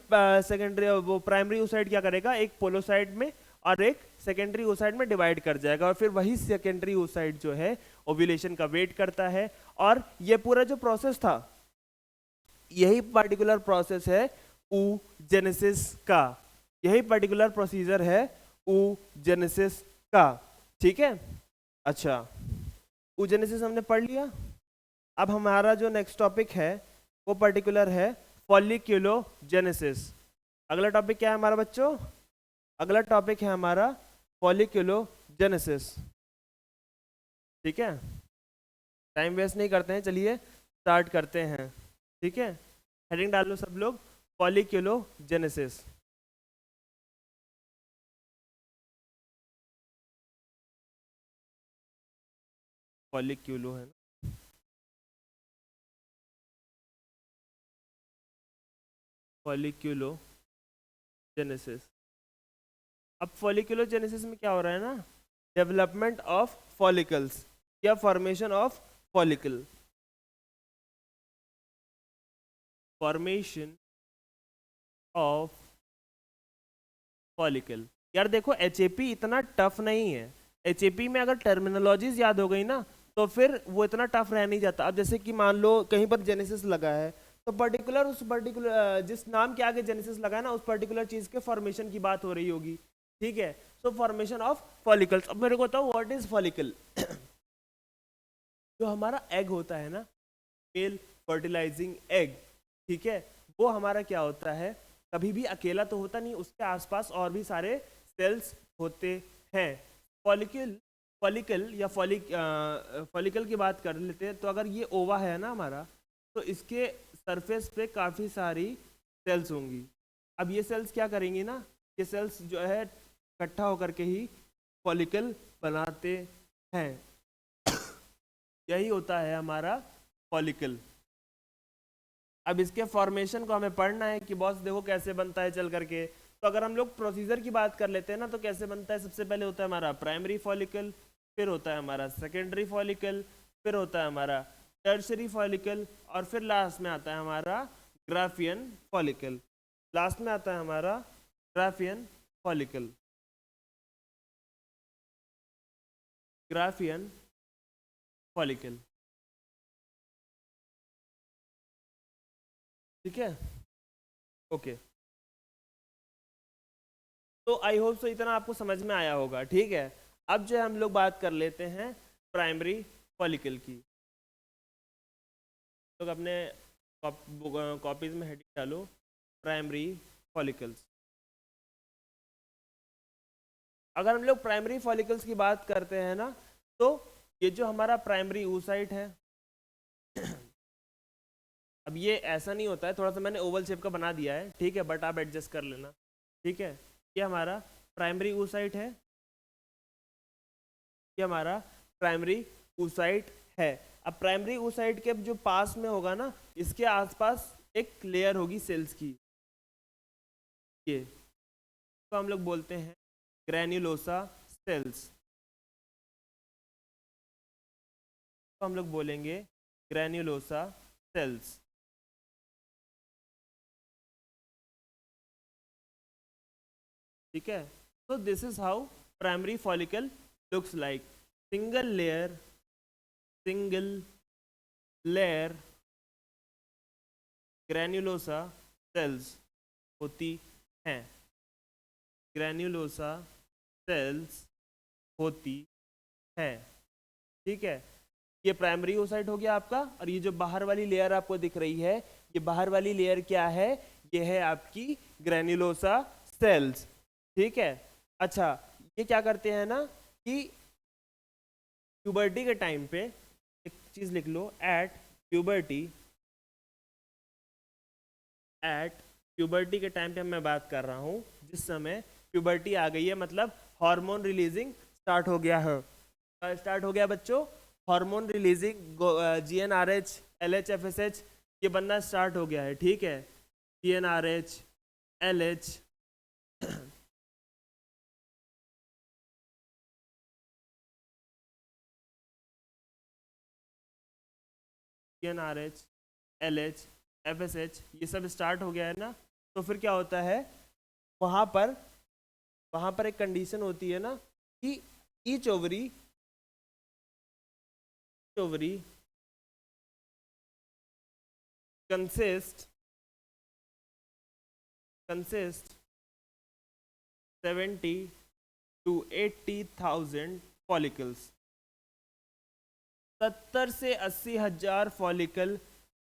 सेकेंडरी, वो प्राइमरी oocyte क्या करेगा, एक पोलोसाइट में और एक सेकेंडरी oocyte में डिवाइड कर जाएगा, और फिर वही सेकेंडरी oocyte जो है ओव्यूलेशन का वेट करता है। और ये पूरा जो प्रोसेस था, यही पर्टिकुलर प्रोसेस है oogenesis का, यही पर्टिकुलर प्रोसीजर है oogenesis का, ठीक है? अच्छा, oogenesis हमने पढ़ लिया। अब हमारा जो नेक्स्ट टॉपिक है वो पर्टिकुलर है फॉलिक्यूलोजेनेसिस। अगला टॉपिक क्या है हमारा बच्चों, अगला टॉपिक है हमारा फॉलिक्यूलोजेनेसिस, ठीक है? टाइम वेस्ट नहीं करते हैं, चलिए स्टार्ट करते हैं, ठीक है? हेडिंग डाल लो सब लोग, फॉलिक्यूलोजेनेसिस। फॉलिक्यूलो है ना, फॉलिक्यूलोजेनेसिस। अब फॉलिक्यूलोजेनेसिस में क्या हो रहा है ना, डेवलपमेंट ऑफ फॉलिकल्स या formation of follicle, formation of follicle. यार देखो, एचएपी इतना टफ नहीं है, एचएपी में अगर टर्मिनोलॉजीज याद हो गई ना, तो फिर वो इतना टफ रह नहीं जाता। अब जैसे कि मान लो कहीं पर जेनेसिस लगा है, तो पर्टिकुलर उस पर्टिकुलर जिस नाम के आगे जेनेसिस लगा है ना, उस पर्टिकुलर चीज के फॉर्मेशन की बात हो रही होगी, ठीक है? सो फॉर्मेशन ऑफ फॉलिकल्स। अब मेरे को बताओ व्हाट इज फॉलिकल। जो हमारा एग होता है ना, मेल फर्टिलाइजिंग एग, ठीक है, वो हमारा क्या होता है, कभी भी अकेला तो होता नहीं, उसके आसपास और भी सारे सेल्स होते हैं। फॉलिकल, फॉलिकल या फॉलिकल की बात कर लेते हैं, तो अगर ये ओवा है ना हमारा, तो इसके सरफेस पे काफ़ी सारी सेल्स होंगी। अब ये सेल्स क्या करेंगी ना, ये सेल्स जो है इकट्ठा होकर के ही फॉलिकल बनाते हैं। यही होता है हमारा फॉलिकल। अब इसके फॉर्मेशन को हमें पढ़ना है कि बॉस देखो कैसे बनता है चल करके। तो अगर हम लोग प्रोसीजर की बात कर लेते हैं ना, तो कैसे बनता है, सबसे पहले होता है हमारा प्राइमरी फॉलिकल, फिर होता है हमारा सेकेंडरी फॉलिकल, फिर होता है हमारा टर्शरी फॉलिकल, और फिर लास्ट में आता है हमारा ग्राफियन फॉलिकल। लास्ट में आता है हमारा ग्राफियन फॉलिकल, ग्राफियन फॉलिकल, ठीक है? ओके, तो आई होप सो इतना आपको समझ में आया होगा, ठीक है? अब जो है हम लोग बात कर लेते हैं प्राइमरी फॉलिकल की। तो अपने कॉपीज में हेडिंग डालो, प्राइमरी फॉलिकल्स। अगर हम लोग प्राइमरी फॉलिकल्स की बात करते हैं ना, तो ये जो हमारा प्राइमरी oocyte है, अब ये ऐसा नहीं होता है, थोड़ा सा मैंने ओवल शेप का बना दिया है, ठीक है, बट आप एडजस्ट कर लेना, ठीक है? ये हमारा प्राइमरी oocyte है, ये हमारा प्राइमरी oocyte है। अब प्राइमरी oocyte के जो पास में होगा ना, इसके आसपास एक लेयर होगी सेल्स की, ये तो हम लोग बोलते हैं ग्रैन्युलोसा सेल्स। तो हम लोग बोलेंगे ग्रैन्युलोसा सेल्स। ठीक है, तो this is how primary follicle looks like. Single layer granulosa cells होती हैं, ग्रैन्युलोसा सेल्स होती हैं। ठीक है, ये प्राइमरी oocyte हो गया आपका, और ये जो बाहर वाली लेयर आपको दिख रही है, ये बाहर वाली लेयर क्या है, ये है आपकी ग्रैन्युलोसा सेल्स। ठीक है, अच्छा ये क्या करते हैं ना कि प्यूबर्टी के टाइम पे, एक चीज लिख लो, एट प्यूबर्टी के टाइम पे मैं बात कर रहा हूँ, जिस समय प्यूबर्टी आ गई है, मतलब हार्मोन रिलीजिंग स्टार्ट हो गया है। स्टार्ट हो गया बच्चों, hormone releasing GnRH LH FSH ये बनना स्टार्ट हो गया है। ठीक है, GnRH LH GnRH LH FSH ये सब स्टार्ट हो गया है ना। तो फिर क्या होता है, वहां पर एक कंडीशन होती है ना कि each ovary consist 70 to 80,000 follicles. 70 से 80,000 फॉलिकल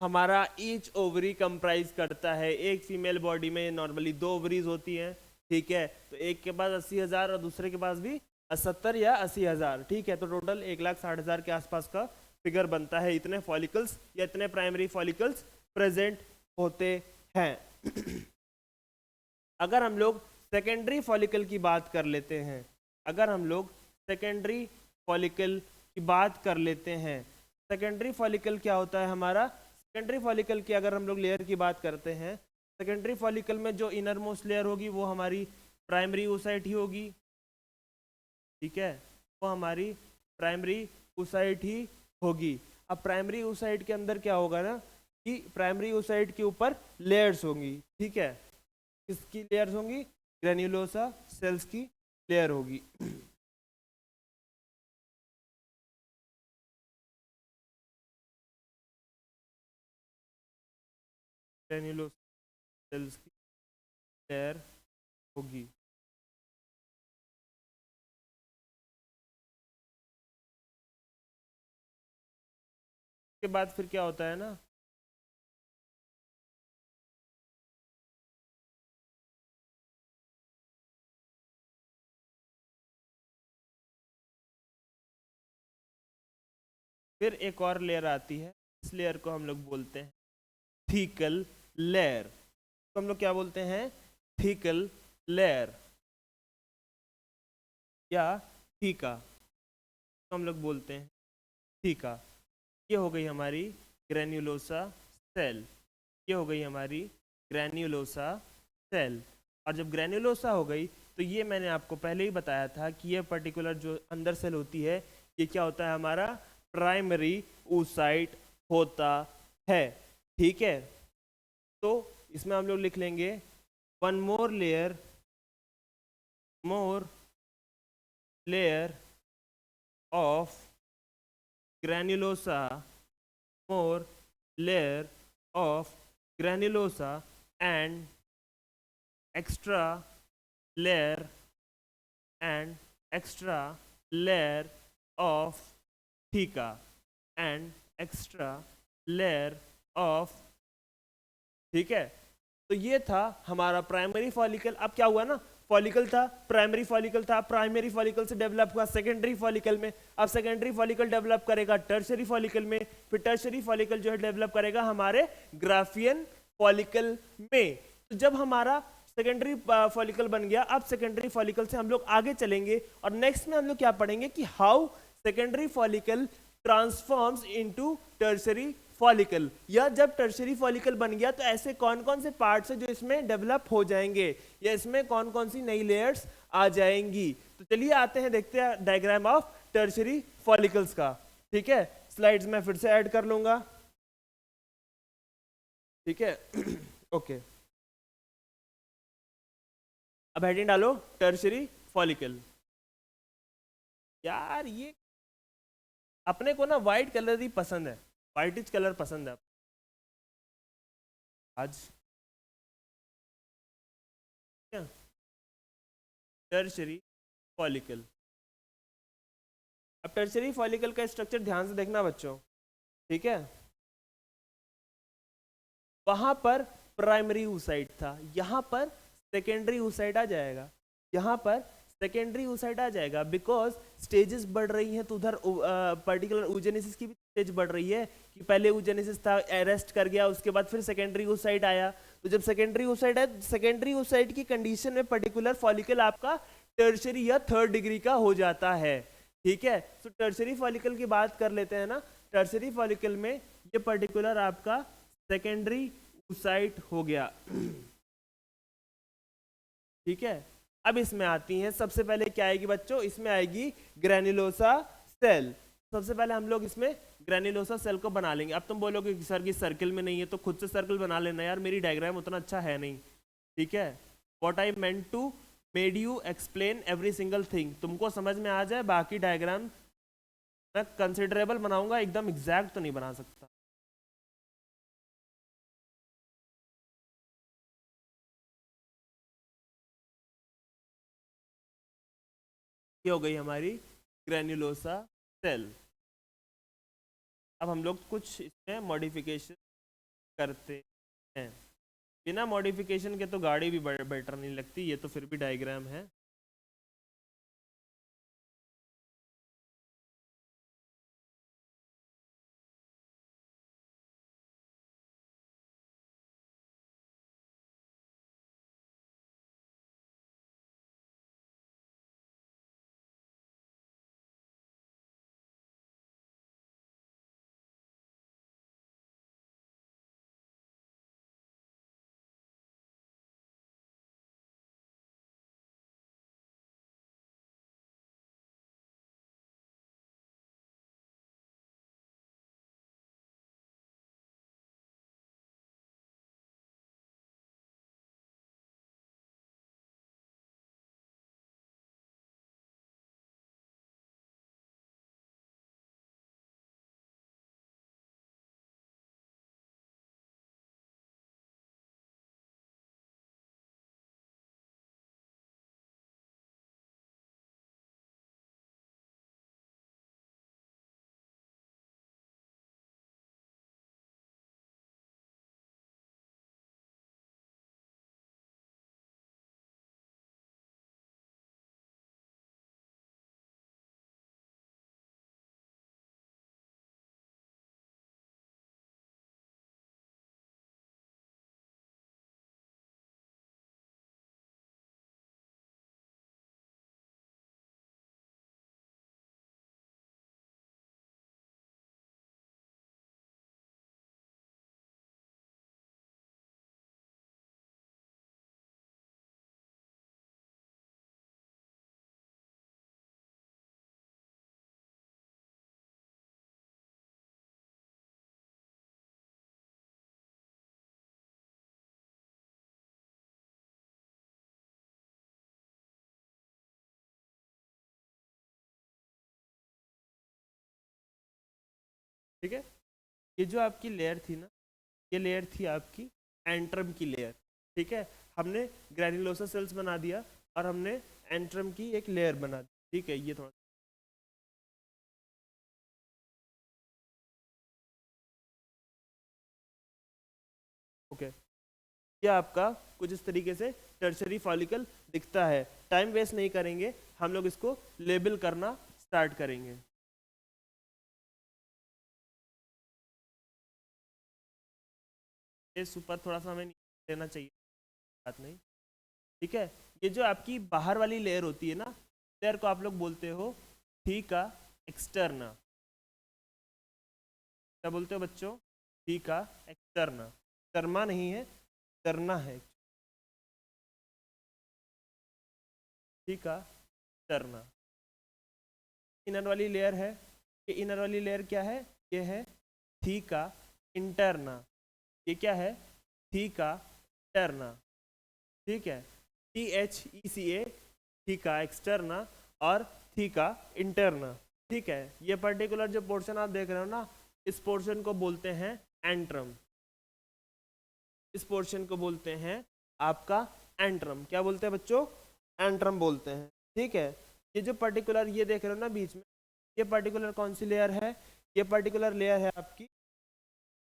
हमारा ईच ओवरी कंप्राइज करता है। एक फीमेल बॉडी में नॉर्मली 2 ओवरीज होती हैं। ठीक है, तो एक के पास 80,000 और दूसरे के पास भी 70 या 80,000। ठीक है, तो टोटल 1,60,000 के आसपास का फिगर बनता है। इतने फॉलिकल्स या इतने प्राइमरी फॉलिकल्स प्रेजेंट होते हैं। अगर हम लोग सेकेंडरी फॉलिकल की बात कर लेते हैं, सेकेंडरी फॉलिकल क्या होता है हमारा, सेकेंडरी फॉलिकल की अगर हम लोग लेयर की बात करते हैं, सेकेंडरी फॉलिकल में जो इनर मोस्ट लेयर होगी वो हमारी प्राइमरी oocyte ही होगी। ठीक है, वो हमारी प्राइमरी oocyte ही होगी। अब प्राइमरी oocyte के अंदर क्या होगा ना कि प्राइमरी oocyte के ऊपर लेयर्स होंगी। ठीक है, किसकी लेयर्स होंगी, ग्रैन्युलोसा सेल्स की लेयर होगी। ग्रैन्युलोसा सेल्स की लेयर होगी। के बाद फिर क्या होता है ना, फिर एक और लेयर आती है। इस लेयर को हम लोग बोलते हैं थीकल लेयर। तो हम लोग क्या बोलते हैं, थीकल लेयर या थीका, तो हम लोग बोलते हैं थीका। ये हो गई हमारी ग्रैन्युलोसा सेल, ये हो गई हमारी ग्रैन्युलोसा सेल। और जब ग्रैन्युलोसा हो गई तो ये मैंने आपको पहले ही बताया था कि ये पर्टिकुलर जो अंदर सेल होती है, ये क्या होता है हमारा प्राइमरी oocyte होता है। ठीक है, तो इसमें हम लोग लिख लेंगे one more layer of granulosa, more layer of granulosa and extra layer of theca and extra layer of, ठीक है। तो ये था हमारा प्राइमरी फॉलिकल। अब क्या हुआ ना, फॉलिकल था, प्राइमरी फॉलिकल था, प्राइमरी फॉलिकल से डेवलप हुआ सेकेंडरी फॉलिकल में, अब सेकेंडरी फॉलिकल डेवलप करेगा टर्शरी फॉलिकल में, फिर टर्शरी फॉलिकल जो है डेवलप करेगा हमारे ग्राफियन फॉलिकल में। तो जब हमारा सेकेंडरी फॉलिकल बन गया। अब सेकेंडरी फॉलिकल से हम लोग आगे चलेंगे और नेक्स्ट में हम लोग क्या पढ़ेंगे कि how secondary follicle transforms into tertiary follicle, या जब टर्शरी फॉलिकल बन गया तो ऐसे कौन कौन से पार्ट्स हैं जो इसमें डेवलप हो जाएंगे, या इसमें कौन कौन सी नई लेयर्स आ जाएंगी। तो चलिए आते हैं, देखते हैं डायग्राम ऑफ टर्शरी फॉलिकल्स का। ठीक है, स्लाइड्स में फिर से ऐड कर लूंगा। ठीक है ओके अब हेडिंग डालो टर्शरी फॉलिकल। यार ये अपने को ना व्हाइट कलर ही पसंद है, व्हाइटिश कलर पसंद है आज। टर्शरी फॉलिकल, अब टर्शरी फॉलिकल का स्ट्रक्चर ध्यान से देखना बच्चों। ठीक है, वहां पर प्राइमरी oocyte था, यहां पर सेकेंडरी oocyte आ जाएगा, यहां पर सेकेंडरी oocyte आ जाएगा। बिकॉज स्टेजेस बढ़ रही हैं तो उधर पर्टिकुलर oogenesis की भी स्टेज बढ़ रही है, कि पहले oogenesis था, अरेस्ट कर गया, उसके बाद फिर सेकेंडरी oocyte आया। तो जब सेकेंडरी oocyte आया, सेकेंडरी oocyte की कंडीशन में पर्टिकुलर फॉलिकल आपका टर्शरी या थर्ड डिग्री का हो जाता है। ठीक है, तो टर्शरी फॉलिकल की बात कर लेते हैं ना। टर्शरी फॉलिकल में ये पर्टिकुलर आपका सेकेंडरी oocyte हो गया। ठीक है, अब इसमें आती हैं, सबसे पहले क्या आएगी बच्चों, इसमें आएगी ग्रेन्युलोसा सेल। सबसे पहले हम लोग इसमें ग्रेन्युलोसा सेल को बना लेंगे। अब तुम बोलोगे कि सर की सर्किल में नहीं है, तो खुद से सर्कल बना लेना यार, मेरी डायग्राम उतना अच्छा है नहीं। ठीक है, what I meant to made you explain every single thing, तुमको समझ में आ जाए, बाकी डायग्राम मैं कंसिडरेबल बनाऊंगा, एकदम एग्जैक्ट तो नहीं बना सकता। ये हो गई हमारी ग्रेन्युलोसा सेल। अब हम लोग कुछ इसमें मॉडिफिकेशन करते हैं। बिना मॉडिफिकेशन के तो गाड़ी भी बेटर नहीं लगती, ये तो फिर भी डायग्राम है। ठीक है, ये जो आपकी लेयर थी ना, ये लेयर थी आपकी एंट्रम की लेयर। ठीक है, हमने ग्रैन्युलोसा सेल्स बना दिया और हमने एंट्रम की एक लेयर बना दी। ठीक है, ये थोड़ा ओके, ये आपका कुछ इस तरीके से टर्शरी फॉलिकल दिखता है। टाइम वेस्ट नहीं करेंगे, हम लोग इसको लेबल करना स्टार्ट करेंगे। इस ऊपर थोड़ा सा हमें लेना चाहिए, बात नहीं। ठीक है। ये जो आपकी बाहर वाली लेयर होती है ना, लेयर को आप लोग बोलते हो थीका एक्सटर्ना। क्या बोलते हो बच्चों? Theca externa. कर्मा नहीं है, करना है। थीका एक्सटर्ना इनर वाली लेयर है। ये इनर वाली लेयर क्या है? ये है थीका इंटरना। ये क्या है? Theca interna. ठीक है, THECA, थीका एक्सटर्ना और थीका इंटरना। ठीक है, ये पर्टिकुलर जो पोर्शन आप देख रहे हो ना, इस पोर्शन को बोलते हैं एंट्रम। इस पोर्शन को बोलते हैं आपका एंट्रम। क्या बोलते हैं बच्चों? एंट्रम बोलते हैं। ठीक है, ये जो पर्टिकुलर ये देख रहे हो ना बीच में, ये पर्टिकुलर कौन सी लेयर है? ये पर्टिकुलर लेयर है आपकी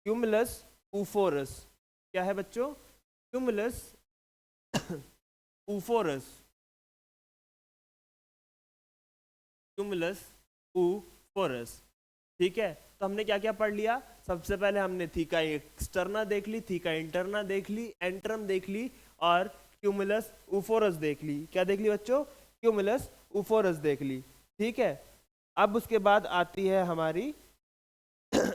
क्यूमुलस ऊफोरस। क्या है बच्चों? क्यूमुलस ऊफोरस। क्यूमुलस ऊफोरस। ठीक है, तो हमने क्या क्या पढ़ लिया? सबसे पहले हमने थीका एक्सटर्ना देख ली, थीका इंटरना देख ली, एंट्रम देख ली और क्यूमुलस ऊफोरस देख ली। क्या देख ली बच्चों? क्यूमुलस ऊफोरस देख ली। ठीक है, अब उसके बाद आती है हमारी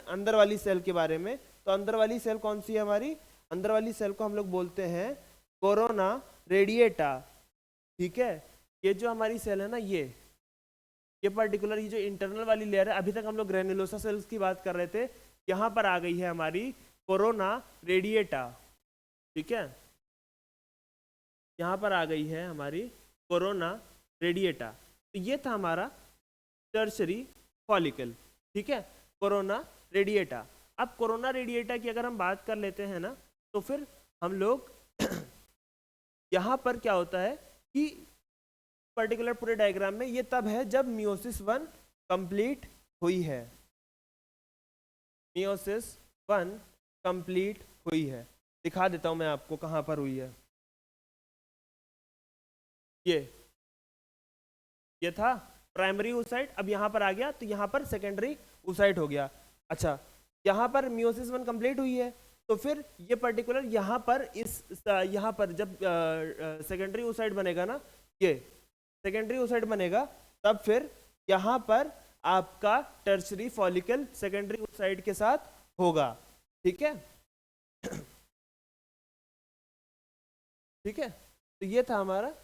अंदर वाली सेल के बारे में। तो अंदर वाली सेल कौन सी है हमारी? अंदर वाली सेल को हम लोग बोलते हैं कोरोना रेडिएटा। ठीक है, ये जो हमारी सेल है ना, ये पर्टिकुलर ये जो इंटरनल वाली लेयर है, अभी तक हम लोग ग्रेनुलोसा सेल्स की बात कर रहे थे, यहाँ पर आ गई है हमारी कोरोना रेडिएटा। ठीक है, यहाँ पर आ गई है हमारी कोरोना रेडिएटा। तो ये था हमारा टर्शरी फॉलिकल। ठीक है, कोरोना रेडिएटा। अब कोरोना रेडिएटा की अगर हम बात कर लेते हैं ना, तो फिर हम लोग यहाँ पर क्या होता है कि पर्टिकुलर पूरे डायग्राम में ये तब है जब मियोसिस 1 कंप्लीट हुई है। मियोसिस 1 कंप्लीट हुई है। दिखा देता हूं मैं आपको कहां पर हुई है। ये था प्राइमरी oocyte, अब यहां पर आ गया तो यहां पर सेकेंडरी oocyte हो गया। अच्छा, यहां पर मियोसिस 1 कंप्लीट हुई है, तो फिर ये पर्टिकुलर यहां पर यहां पर जब सेकेंडरी oocyte बनेगा ना, ये सेकेंडरी oocyte बनेगा, तब फिर यहां पर आपका टर्शरी फॉलिकल सेकेंडरी oocyte के साथ होगा। ठीक है, ठीक है, तो ये था हमारा।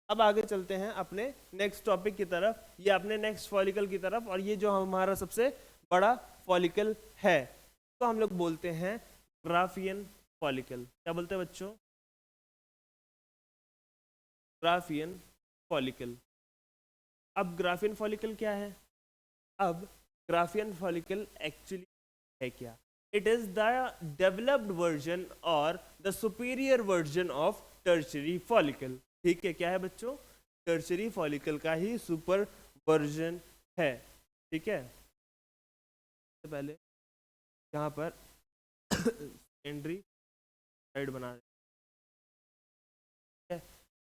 अब आगे चलते हैं अपने नेक्स्ट टॉपिक की तरफ, या अपने नेक्स्ट फॉलिकल की तरफ, और ये जो हमारा सबसे बड़ा फॉलिकल है, तो हम लोग बोलते हैं ग्राफियन फॉलिकल। क्या बोलते हैं बच्चों? Graafian follicle. अब ग्राफियन फॉलिकल क्या है? अब ग्राफियन फॉलिकल एक्चुअली है क्या? It is the developed version और the superior version of tertiary follicle. ठीक है, क्या है बच्चों? टर्शरी फॉलिकल का ही सुपर वर्जन है। ठीक है, तो पहले यहाँ पर सेकेंडरी साइड बना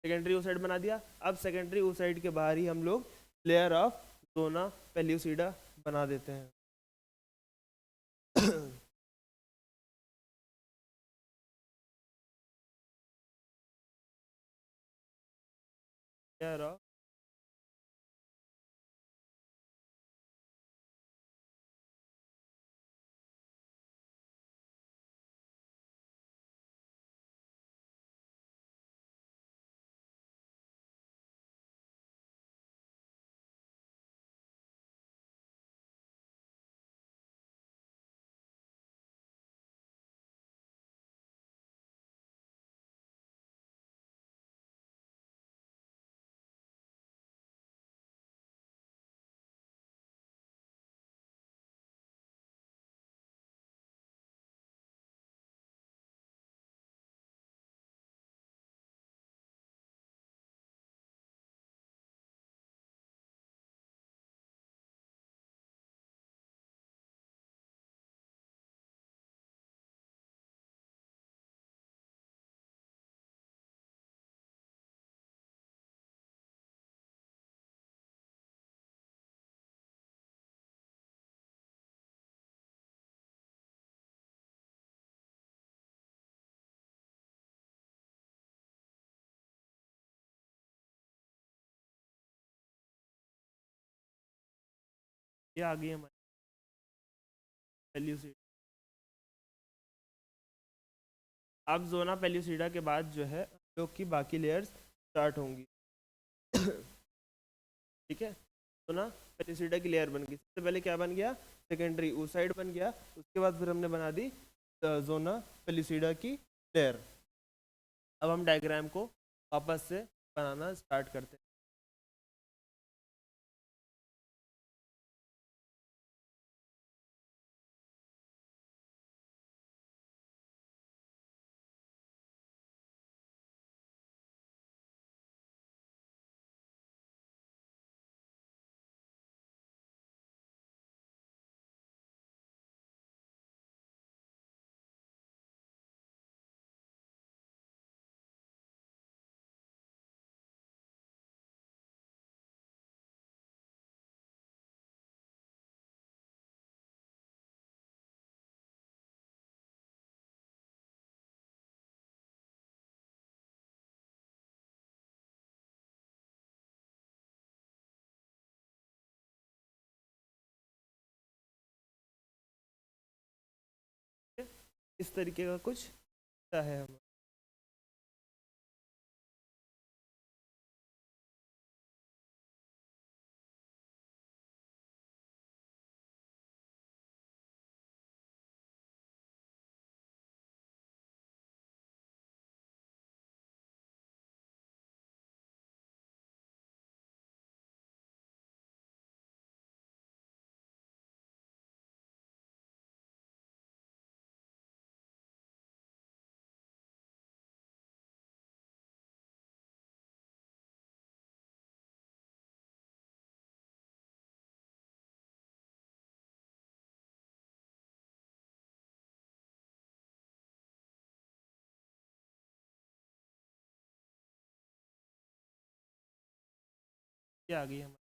सेकेंडरी ओसाइड बना दिया। अब सेकेंडरी ओसाइड के बाहर ही हम लोग लेयर ऑफ जोना पेल्यूसिडा बना देते हैं। लेयर ऑफ ये आ गई हमारी पेल्यूसिडा। अब जोना पेल्यूसिडा के बाद जो है हम लोग की बाकी लेयर्स स्टार्ट होंगी। ठीक है, जोना पेल्यूसिडा की लेयर बन गई। सबसे पहले क्या बन गया, सेकेंडरी oocyte बन गया। उसके बाद फिर हमने बना दी जोना पेल्यूसिडा की लेयर। अब हम डायग्राम को वापस से बनाना स्टार्ट करते हैं। इस तरीके का कुछ है हम। ये आ गई हमारी।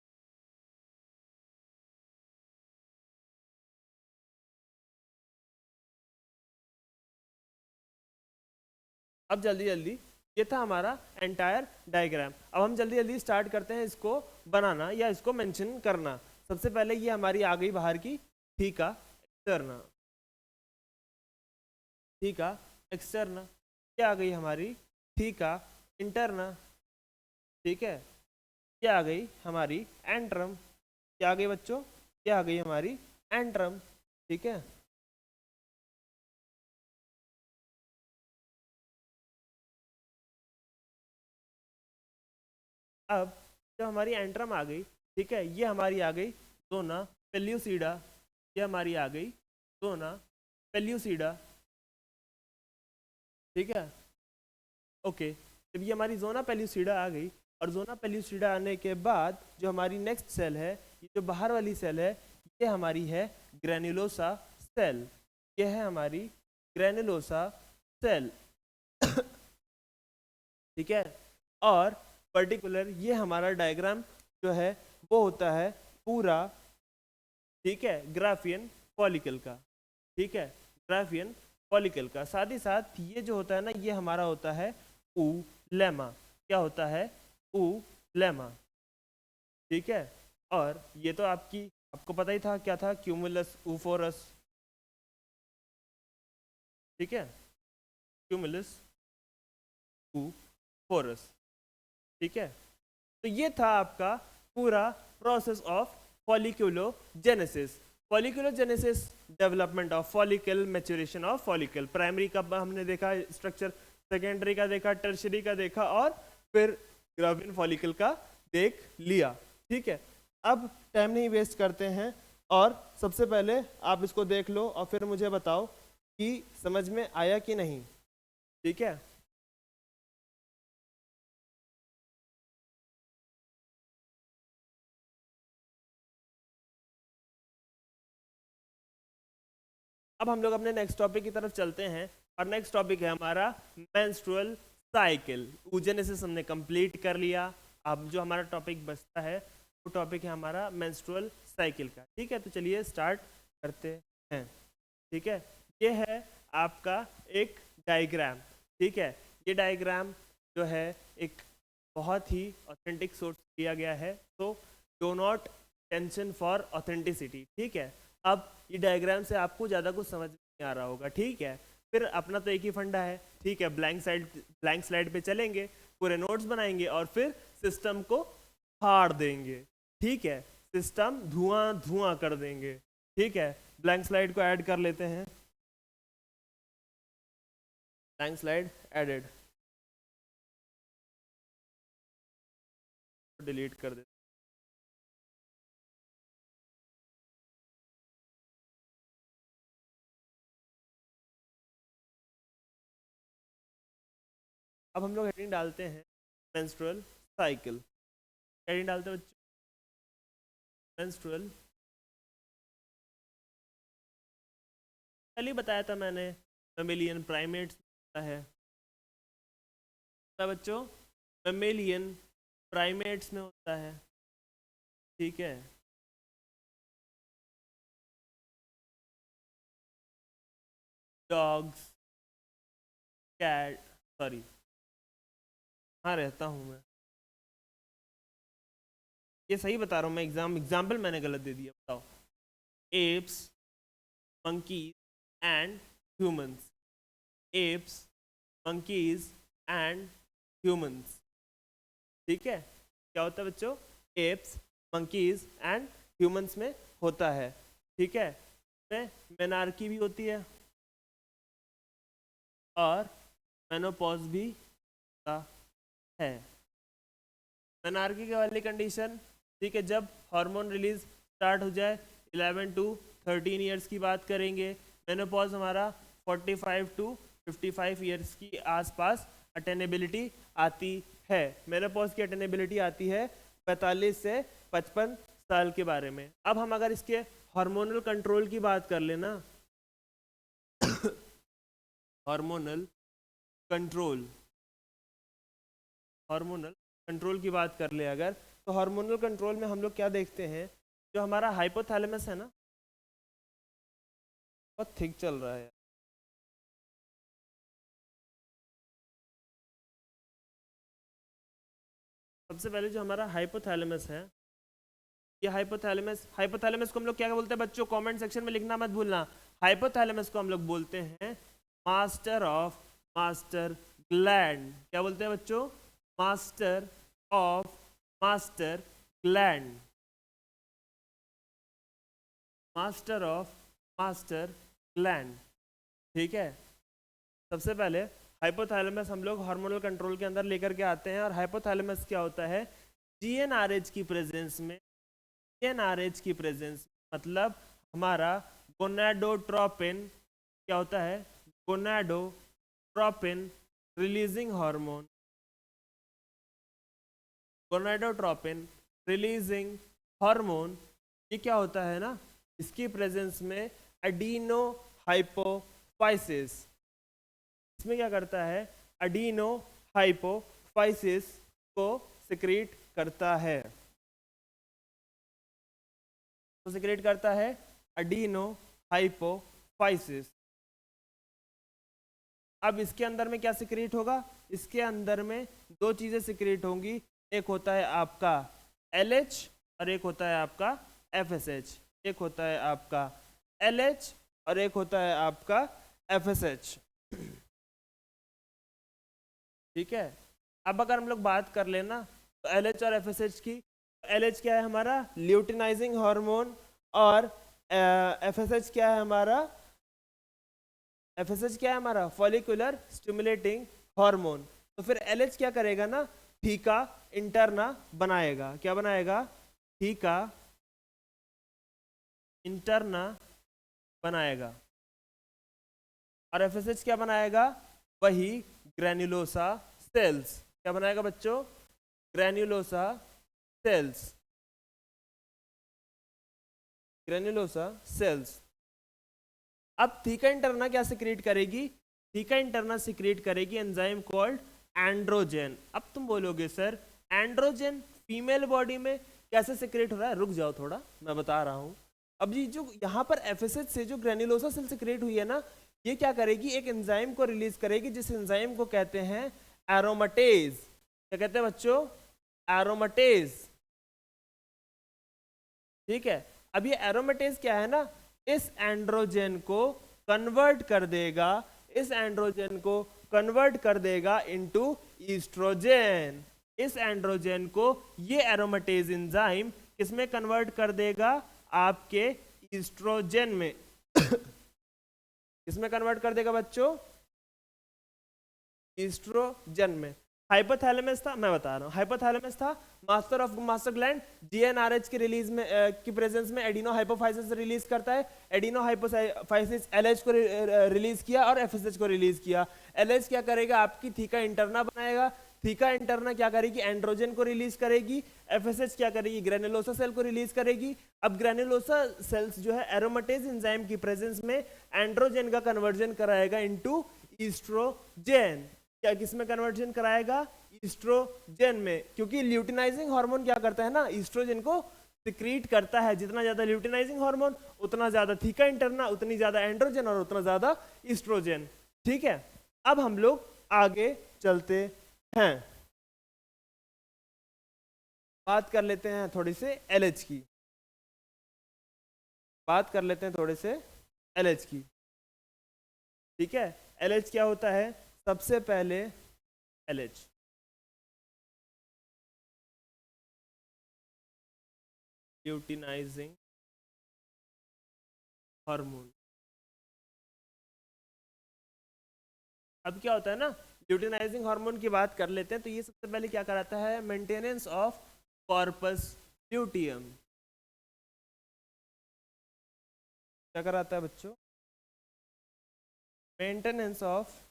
अब जल्दी जल्दी, ये था हमारा एंटायर डायग्राम। अब हम जल्दी जल्दी स्टार्ट करते हैं इसको बनाना या इसको मेंशन करना। सबसे पहले ये हमारी आ गई बाहर की थीका एक्सटर्ना। थीका एक्सटर्ना, ये आ गई हमारी थीका इंटरना। ठीक है, ये आ गई हमारी एंट्रम। क्या आ गई बच्चों, ये आ गई हमारी एंट्रम। ठीक है, अब जो हमारी एंट्रम आ गई, ठीक है, ये हमारी आ गई जोना पेल्यूसिडा। ये हमारी आ गई जोना पेल्यूसिडा। ठीक है, ओके। जब ये हमारी जोना पेल्यूसिडा आ गई, और जोना पेल्यूसिडा आने के बाद जो हमारी नेक्स्ट सेल है, ये जो बाहर वाली सेल है, ये हमारी है ग्रेन्युलोसा सेल। ये है हमारी ग्रेन्युलोसा सेल। ठीक है, और पर्टिकुलर ये हमारा डायग्राम जो है वो होता है पूरा, ठीक है, ग्राफियन फॉलिकल का। ठीक है, ग्राफियन फॉलिकल का। साथ ही साथ ये जो होता है ना, ये हमारा होता है ऊ लेमा। क्या होता है, ऊ लेमा। ठीक है, और ये तो आपको पता ही था क्या था, क्यूमुलस ऊफोरस। ठीक है, क्यूमुलस ऊफोरस। ठीक है, तो ये था आपका पूरा process of folliculogenesis. Folliculogenesis, development of follicle, maturation of follicle. Primary का हमने देखा स्ट्रक्चर, सेकेंडरी का देखा, टर्शरी का देखा, और फिर ग्राफियन फॉलिकल का देख लिया। ठीक है, अब टाइम नहीं वेस्ट करते हैं, और सबसे पहले आप इसको देख लो और फिर मुझे बताओ कि समझ में आया कि नहीं। ठीक है, अब हम लोग अपने नेक्स्ट टॉपिक की तरफ चलते हैं, और नेक्स्ट टॉपिक है हमारा मेंस्ट्रुअल साइकिल। oogenesis हमने कंप्लीट कर लिया। अब जो हमारा टॉपिक बचता है वो टॉपिक है हमारा मेंस्ट्रुअल साइकिल का। ठीक है, तो चलिए स्टार्ट करते हैं। ठीक है, ये है आपका एक डायग्राम। ठीक है, ये डायग्राम जो है एक बहुत ही ऑथेंटिक सोर्स दिया गया है, तो do not tension for authenticity. ठीक है, अब ये डायग्राम से आपको ज़्यादा कुछ समझ नहीं आ रहा होगा। ठीक है, फिर अपना तो एक ही फंडा है। ठीक है, ब्लैंक स्लाइड पे चलेंगे, पूरे नोट्स बनाएंगे और फिर सिस्टम को फाड़ देंगे। ठीक है, सिस्टम धुआं धुआं कर देंगे। ठीक है, ब्लैंक स्लाइड को ऐड कर लेते हैं। ब्लैंक स्लाइड एडेड, डिलीट कर देते। अब हम लोग हेडिंग डालते हैं मेंस्ट्रुअल साइकिल। हेडिंग डालते हैं बच्चों मेंस्ट्रुअल, कल ही बताया था मैंने, मेमेलियन प्राइमेट्स है बच्चों, मेमेलियन प्राइमेट्स में होता है। ठीक है, डॉग्स, कैट, सॉरी, हाँ रहता हूँ मैं, ये सही बता रहा हूँ मैं, एग्जाम्पल मैंने गलत दे दिया, बताओ। Apps, monkeys and humans, apes, monkeys and humans। ठीक है, क्या होता है बच्चों, apes, monkeys and humans में होता है। ठीक है, में मेनार्की भी होती है और मेनोपॉज भी होता है। मेनार्की के वाली कंडीशन, ठीक है, जब हार्मोन रिलीज स्टार्ट हो जाए 11 टू 13 ईयर्स की बात करेंगे। मेनोपॉज हमारा 45 टू 55 ईयर्स की आसपास अटेनेबिलिटी आती है। मेनोपॉज की अटेनेबिलिटी आती है 45 से 55 साल के बारे में। अब हम अगर इसके हार्मोनल कंट्रोल की बात कर लेना, हार्मोनल कंट्रोल, हार्मोनल कंट्रोल की बात कर ले अगर, तो हार्मोनल कंट्रोल में हम लोग क्या देखते हैं, जो हमारा हाइपोथैलेमस है ना, बहुत थिक चल रहा है। सबसे पहले जो हमारा हाइपोथैलेमस है, ये हाइपोथैलेमस को हम लोग क्या बोलते हैं बच्चों, कमेंट सेक्शन में लिखना मत भूलना। हाइपोथैलेमस को हम लोग बोलते हैं मास्टर ग्लैंड। क्या बोलते हैं बच्चों, मास्टर ग्लैंड, मास्टर ग्लैंड। ठीक है, सबसे पहले हाइपोथैलेमस हम लोग हार्मोनल कंट्रोल के अंदर लेकर के आते हैं। और हाइपोथैलेमस क्या होता है, जीएनआरएच की प्रेजेंस में, जीएनआरएच की प्रेजेंस मतलब हमारा गोनाडोट्रोपिन क्या होता है, gonadotropin releasing hormone, gonadotropin releasing hormone, ये क्या होता है ना, इसकी प्रेजेंस में एडिनो हाइपोफाइसिस, इसमें क्या करता है, एडिनो हाइपोफाइसिस को सिक्रीट करता है, तो सिक्रीट करता है एडिनो हाइपोफाइसिस। अब इसके अंदर में क्या सिक्रीट होगा, इसके अंदर में दो चीजें सिक्रीट होंगी, एक होता है आपका LH और एक होता है आपका FSH। एक होता है आपका LH और एक होता है आपका FSH। ठीक है, अब अगर हम लोग बात कर लेना तो LH और FSH की, LH क्या है हमारा ल्यूटिनाइजिंग हार्मोन और FSH क्या है हमारा, FSH क्या है हमारा फॉलिकुलर स्टिमुलेटिंग हार्मोन। तो फिर LH क्या करेगा ना, फीका इंटरना बनाएगा। क्या बनाएगा, फीका इंटरना बनाएगा। और FSH क्या बनाएगा, वही ग्रैन्युलोसा सेल्स। क्या बनाएगा बच्चों, ग्रैन्युलोसा सेल्स, ग्रैन्युलोसा सेल्स। अब थीका इंटरना क्या सिक्रीट करेगी, थीका इंटरना सिक्रीट करेगी एंजाइम कॉल्ड एंड्रोजन। अब तुम बोलोगे सर एंड्रोजन फीमेल बॉडी में कैसे सिक्रेट हो रहा है, रुक जाओ थोड़ा मैं बता रहा हूँ। अब ये जो यहाँ पर FSH से जो ग्रैन्युलोसा सेल सिक्रेट हुई है ना, ये क्या करेगी, एक एंजाइम को रिलीज करेगी, जिस एंजाइम को कहते हैं एरोमेटेज। क्या कहते हैं बच्चों, एरोमेटेज। ठीक है। अब ये एरोमेटेज क्या है ना, इस एंड्रोजन को कन्वर्ट कर देगा, इस एंड्रोजन को कन्वर्ट कर देगा इनटू ईस्ट्रोजन। इस एंड्रोजन को ये एरोमेटेज एंजाइम किसमें कन्वर्ट कर देगा, आपके ईस्ट्रोजन में। किसमें कन्वर्ट कर देगा बच्चों, ईस्ट्रोजन में। हाइपोथैलेमस था, मैं बता रहा हूँ, हाइपोथैलेमस था मास्टर ग्लैंड, जीएनआरएच की रिलीज में की प्रेजेंस में एडिनो हाइपोफाइसिस रिलीज करता है। एडिनो हाइपोफाइसिस एलएच को रिलीज किया और एफएसएच को रिलीज किया। एलएच क्या करेगा, आपकी थीका इंटरना बनाएगा, थीका इंटरना क्या करेगी, एंड्रोजन को रिलीज करेगी। एफएसएच क्या करेगी, ग्रेनुलोसा सेल को रिलीज करेगी। अब ग्रेनुलोसा सेल्स जो है एरोमेटेज एंजाइम की प्रेजेंस में एंड्रोजन का कन्वर्जन कराएगा इनटू ईस्ट्रोजन। क्या किसमें कन्वर्जन कराएगा, ईस्ट्रोजन में, क्योंकि ल्यूटिनाइजिंग हार्मोन क्या करता है ना, ईस्ट्रोजन को सिक्रीट करता है। जितना ज्यादा ल्यूटिनाइजिंग हार्मोन उतना ज्यादा थीका इंटरना, उतनी ज्यादा एंड्रोजन और उतना ज्यादा ईस्ट्रोजन। ठीक है, अब हम लोग आगे चलते हैं, बात कर लेते हैं थोड़ी से एलएच की, बात कर लेते हैं थोड़े से एलएच की। ठीक है, एलएच क्या होता है, सबसे पहले एलएच ल्यूटिनाइजिंग हार्मोन। अब क्या होता है ना, ल्यूटिनाइजिंग हार्मोन की बात कर लेते हैं, तो ये सबसे पहले क्या कराता है, मेंटेनेंस ऑफ कॉर्पस ल्यूटियम। क्या कराता है बच्चों, maintenance of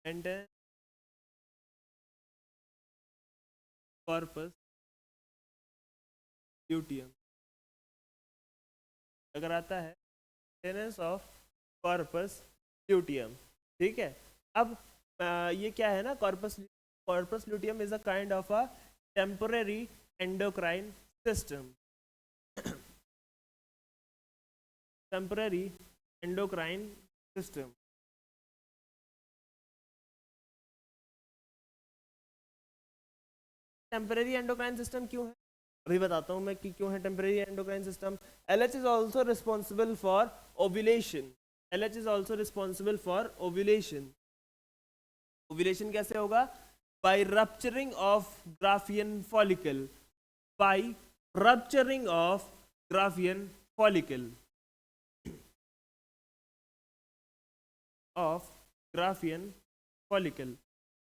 maintenance corpus luteum. अगर आता है मेंटेनेंस ऑफ कॉर्पस ल्यूटियम। ठीक है, अब ये क्या है ना, corpus luteum is a kind of a temporary endocrine system. Temporary endocrine system. Temporary endocrine system क्यों है, अभी बताता हूं मैं कि क्यों है temporary endocrine system. LH is also responsible for ovulation. LH is also responsible for ovulation. Ovulation कैसे होगा, by rupturing of Graafian follicle, by rupturing of Graafian follicle, of Graafian follicle.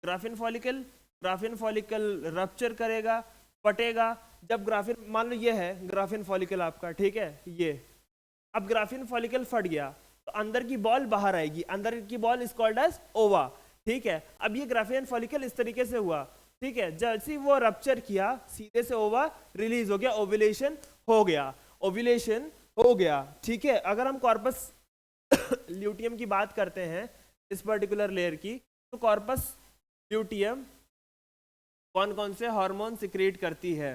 Graafian follicle, Graafian follicle rupture करेगा, फटेगा। जब Graafian, मान लो ये है Graafian follicle आपका, ठीक है, ये अब ग्राफियन फॉलिकल फट गया तो अंदर की बॉल बाहर आएगी, अंदर की बॉल इज कॉल्ड एज ओवा। ठीक है, अब ये ग्राफियन फॉलिकल इस तरीके से हुआ, ठीक है, जैसे ही वो रप्चर किया सीधे से ओवा रिलीज हो गया, ओव्यूलेशन हो गया, ओव्यूलेशन हो गया। ठीक है, अगर हम कॉर्पस ल्यूटियम की बात करते हैं, इस पर्टिकुलर लेयर की, तो कॉर्पस ल्यूटियम कौन कौन से हार्मोन सिक्रीट करती है,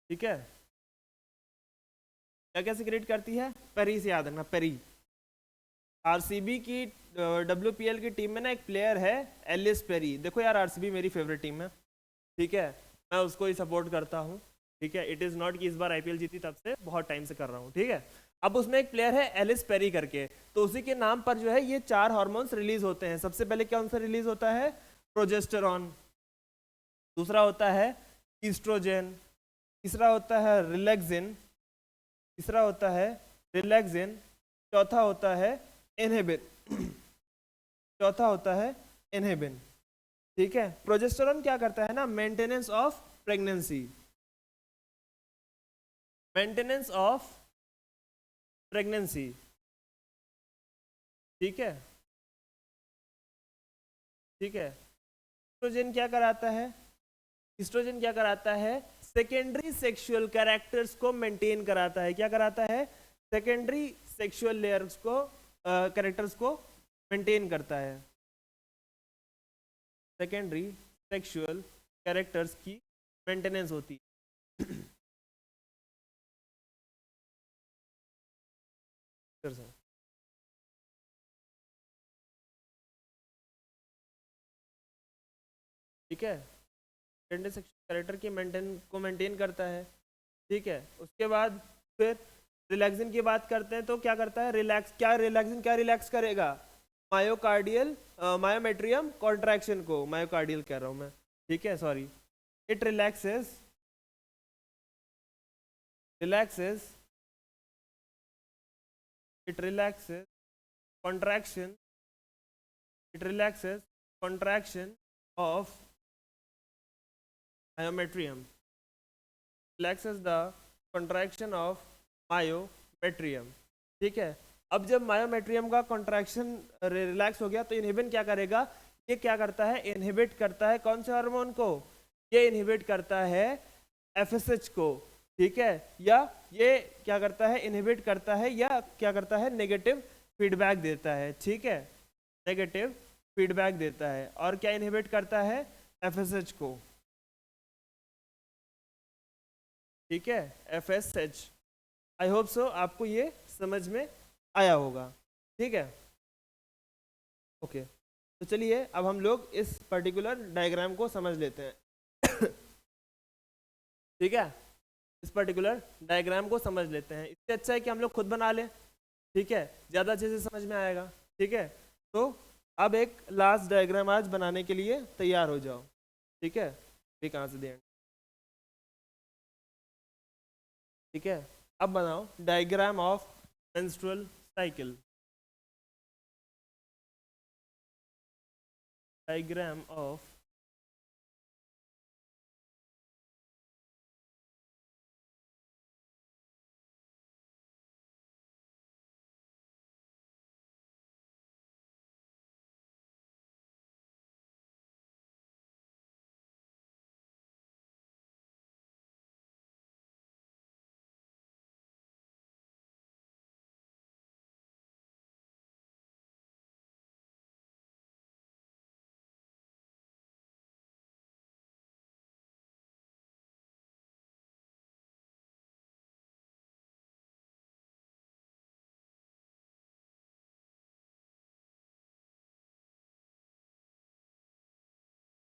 ठीक है, क्या क्या सिक्रीट करती है, पेरी से याद रखना, पेरी। आरसीबी की डब्ल्यूपीएल की टीम में ना एक प्लेयर है एलिस पेरी, देखो यार आरसीबी मेरी फेवरेट टीम है, ठीक है, मैं उसको ही सपोर्ट करता हूँ। ठीक है, इट इज नॉट कि इस बार आईपीएल जीती तब से, बहुत टाइम से कर रहा हूँ। ठीक है, अब उसमें एक प्लेयर है एलिस पेरी करके, तो उसी के नाम पर जो है ये 4 हार्मोन्स रिलीज होते हैं। सबसे पहले कौन सा रिलीज होता है, प्रोजेस्टेरॉन, दूसरा होता है ईस्ट्रोजन, तीसरा होता है रिलैक्सिन, तीसरा होता है रिलैक्सिन, चौथा होता है इनहिबिन, चौथा होता है इनहिबिन। ठीक है, प्रोजेस्टेरॉन क्या करता है ना, maintenance of pregnancy, maintenance of pregnancy. ठीक है, ठीक है, ईस्ट्रोजन क्या कराता है, ईस्ट्रोजन क्या कराता है, सेकेंडरी सेक्सुअल कैरेक्टर्स को मेंटेन कराता है। क्या कराता है, सेकेंडरी सेक्सुअल लेयर्स को, कैरेक्टर्स को मेंटेन करता है, सेकेंडरी सेक्सुअल कैरेक्टर्स की मेंटेनेंस होती है। ठीक है, सेकेंडरी सेक्शुअल कैरेक्टर की मेंटेन करता है। ठीक है, उसके बाद फिर रिलैक्सिन की बात करते हैं तो क्या करता है, रिलैक्सिन क्या रिलैक्स करेगा, मायोकार्डियल मायोमेट्रियम कॉन्ट्रैक्शन को, मायोकार्डियल कह रहा हूँ मैं, ठीक है sorry, it relaxes it relaxes contraction of myometrium, relaxes the contraction of myometrium। ठीक है, अब जब मायोमेट्रियम का कॉन्ट्रैक्शन रिलैक्स हो गया तो इनहिबिन क्या करेगा, ये क्या करता है, इनहिबिट करता है कौन से हार्मोन को, ये इनहिबिट करता है एफएसएच को। ठीक है, या ये क्या करता है, इनहिबिट करता है या क्या करता है, नेगेटिव फीडबैक देता है। ठीक है, नेगेटिव फीडबैक देता है, और क्या इनहिबिट करता है, एफएसएच को। ठीक है, एफएसएच। आई होप सो आपको ये समझ में आया होगा। ठीक है, ओके, तो चलिए अब हम लोग इस पर्टिकुलर डायग्राम को समझ लेते हैं। ठीक है, इस पर्टिकुलर डायग्राम को समझ लेते हैं, इससे अच्छा है कि हम लोग खुद बना लें। ठीक है, ज़्यादा अच्छे से समझ में आएगा। ठीक है, तो अब एक लास्ट डायग्राम आज बनाने के लिए तैयार हो जाओ। ठीक है, भी कहाँ से दें, ठीक है, अब बनाओ diagram of menstrual cycle, diagram of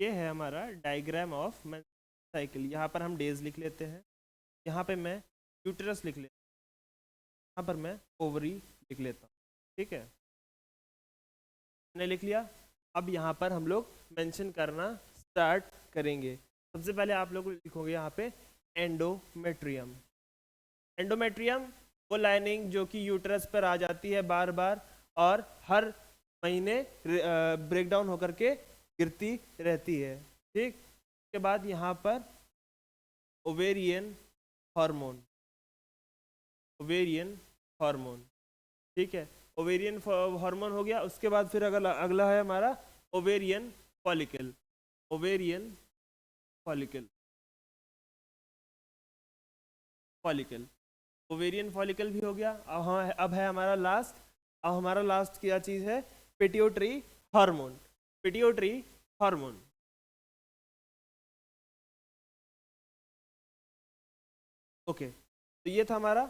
ये है हमारा डायग्राम ऑफ मेंस्ट्रुअल साइकिल। यहाँ पर हम डेज लिख लेते हैं, यहाँ पे मैं यूटेरस लिख लेता हूँ, यहाँ पर मैं ओवरी लिख लेता हूँ। ठीक है, मैंने लिख लिया। अब यहाँ पर हम लोग मेंशन करना स्टार्ट करेंगे। सबसे पहले आप लोग लिखोगे यहाँ पे एंडोमेट्रियम। एंडोमेट्रियम वो लाइनिंग जो कि यूट्रस पर आ जाती है बार बार और हर महीने ब्रेक डाउन होकर के गिरती रहती है। ठीक, उसके बाद यहाँ पर ओवेरियन हार्मोन, ओवेरियन हार्मोन। ठीक है, ओवेरियन हार्मोन हो गया। उसके बाद फिर अगला है हमारा ovarian follicle, ovarian follicle, follicle, ovarian follicle भी हो गया। अब है हमारा लास्ट, अब हमारा लास्ट क्या चीज है, pituitary hormone, pituitary hormone. Okay, तो ये था हमारा।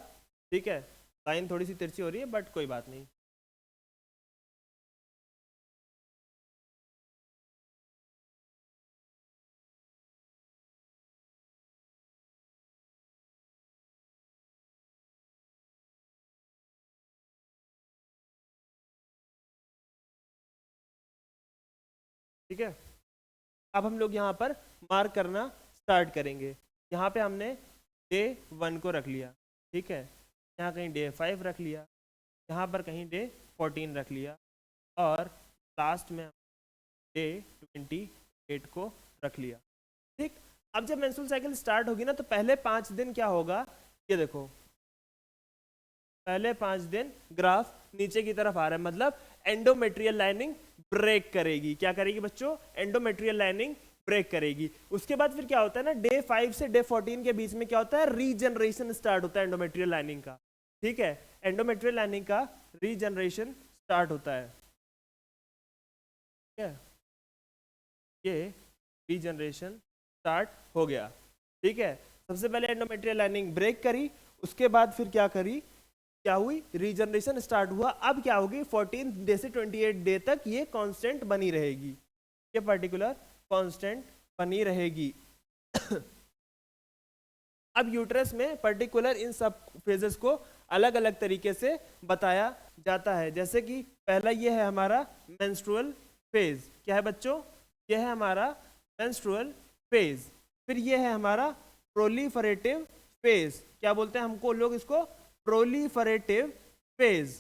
ठीक है, लाइन थोड़ी सी तिरछी हो रही है बट कोई बात नहीं। ठीक है, अब हम लोग यहाँ पर मार्क करना स्टार्ट करेंगे। यहाँ पे हमने डे 1 को रख लिया। ठीक है, यहाँ कहीं डे 5 रख लिया, यहाँ पर कहीं डे 14 रख लिया, और लास्ट में डे 28 को रख लिया। ठीक, अब जब मेंस्ट्रुअल साइकिल स्टार्ट होगी ना तो पहले 5 दिन क्या होगा, ये देखो, पहले 5 दिन ग्राफ नीचे की तरफ आ रहा है, मतलब एंडोमेट्रियल लाइनिंग ब्रेक करेगी। क्या करेगी बच्चों, एंडोमेट्रियल लाइनिंग ब्रेक करेगी। उसके बाद फिर क्या होता है ना, डे 5 से डे 14 के बीच में क्या होता है, रीजनरेशन स्टार्ट होता है एंडोमेट्रियल लाइनिंग का। ठीक है, एंडोमेट्रियल लाइनिंग का रीजनरेशन स्टार्ट होता है। ठीक है, ये रीजनरेशन स्टार्ट हो गया। ठीक है, सबसे पहले एंडोमेट्रियल लाइनिंग ब्रेक करी, उसके बाद फिर क्या करी, क्या हुई, रीजनरेशन स्टार्ट हुआ। अब क्या होगी, 14 डे से 28 डे तक ये कांस्टेंट बनी रहेगी, ये पर्टिकुलर कांस्टेंट बनी रहेगी। अब यूट्रस में पर्टिकुलर इन सब फेजेस को अलग अलग तरीके से बताया जाता है। जैसे कि पहला ये है हमारा मेंस्ट्रुअल फेज। क्या है बच्चों? ये है हमारा मेंस्ट्रुअल फेज। फिर ये है हमारा प्रोलीफरेटिव फेज। क्या बोलते हैं हमको लोग इसको? Proliferative phase,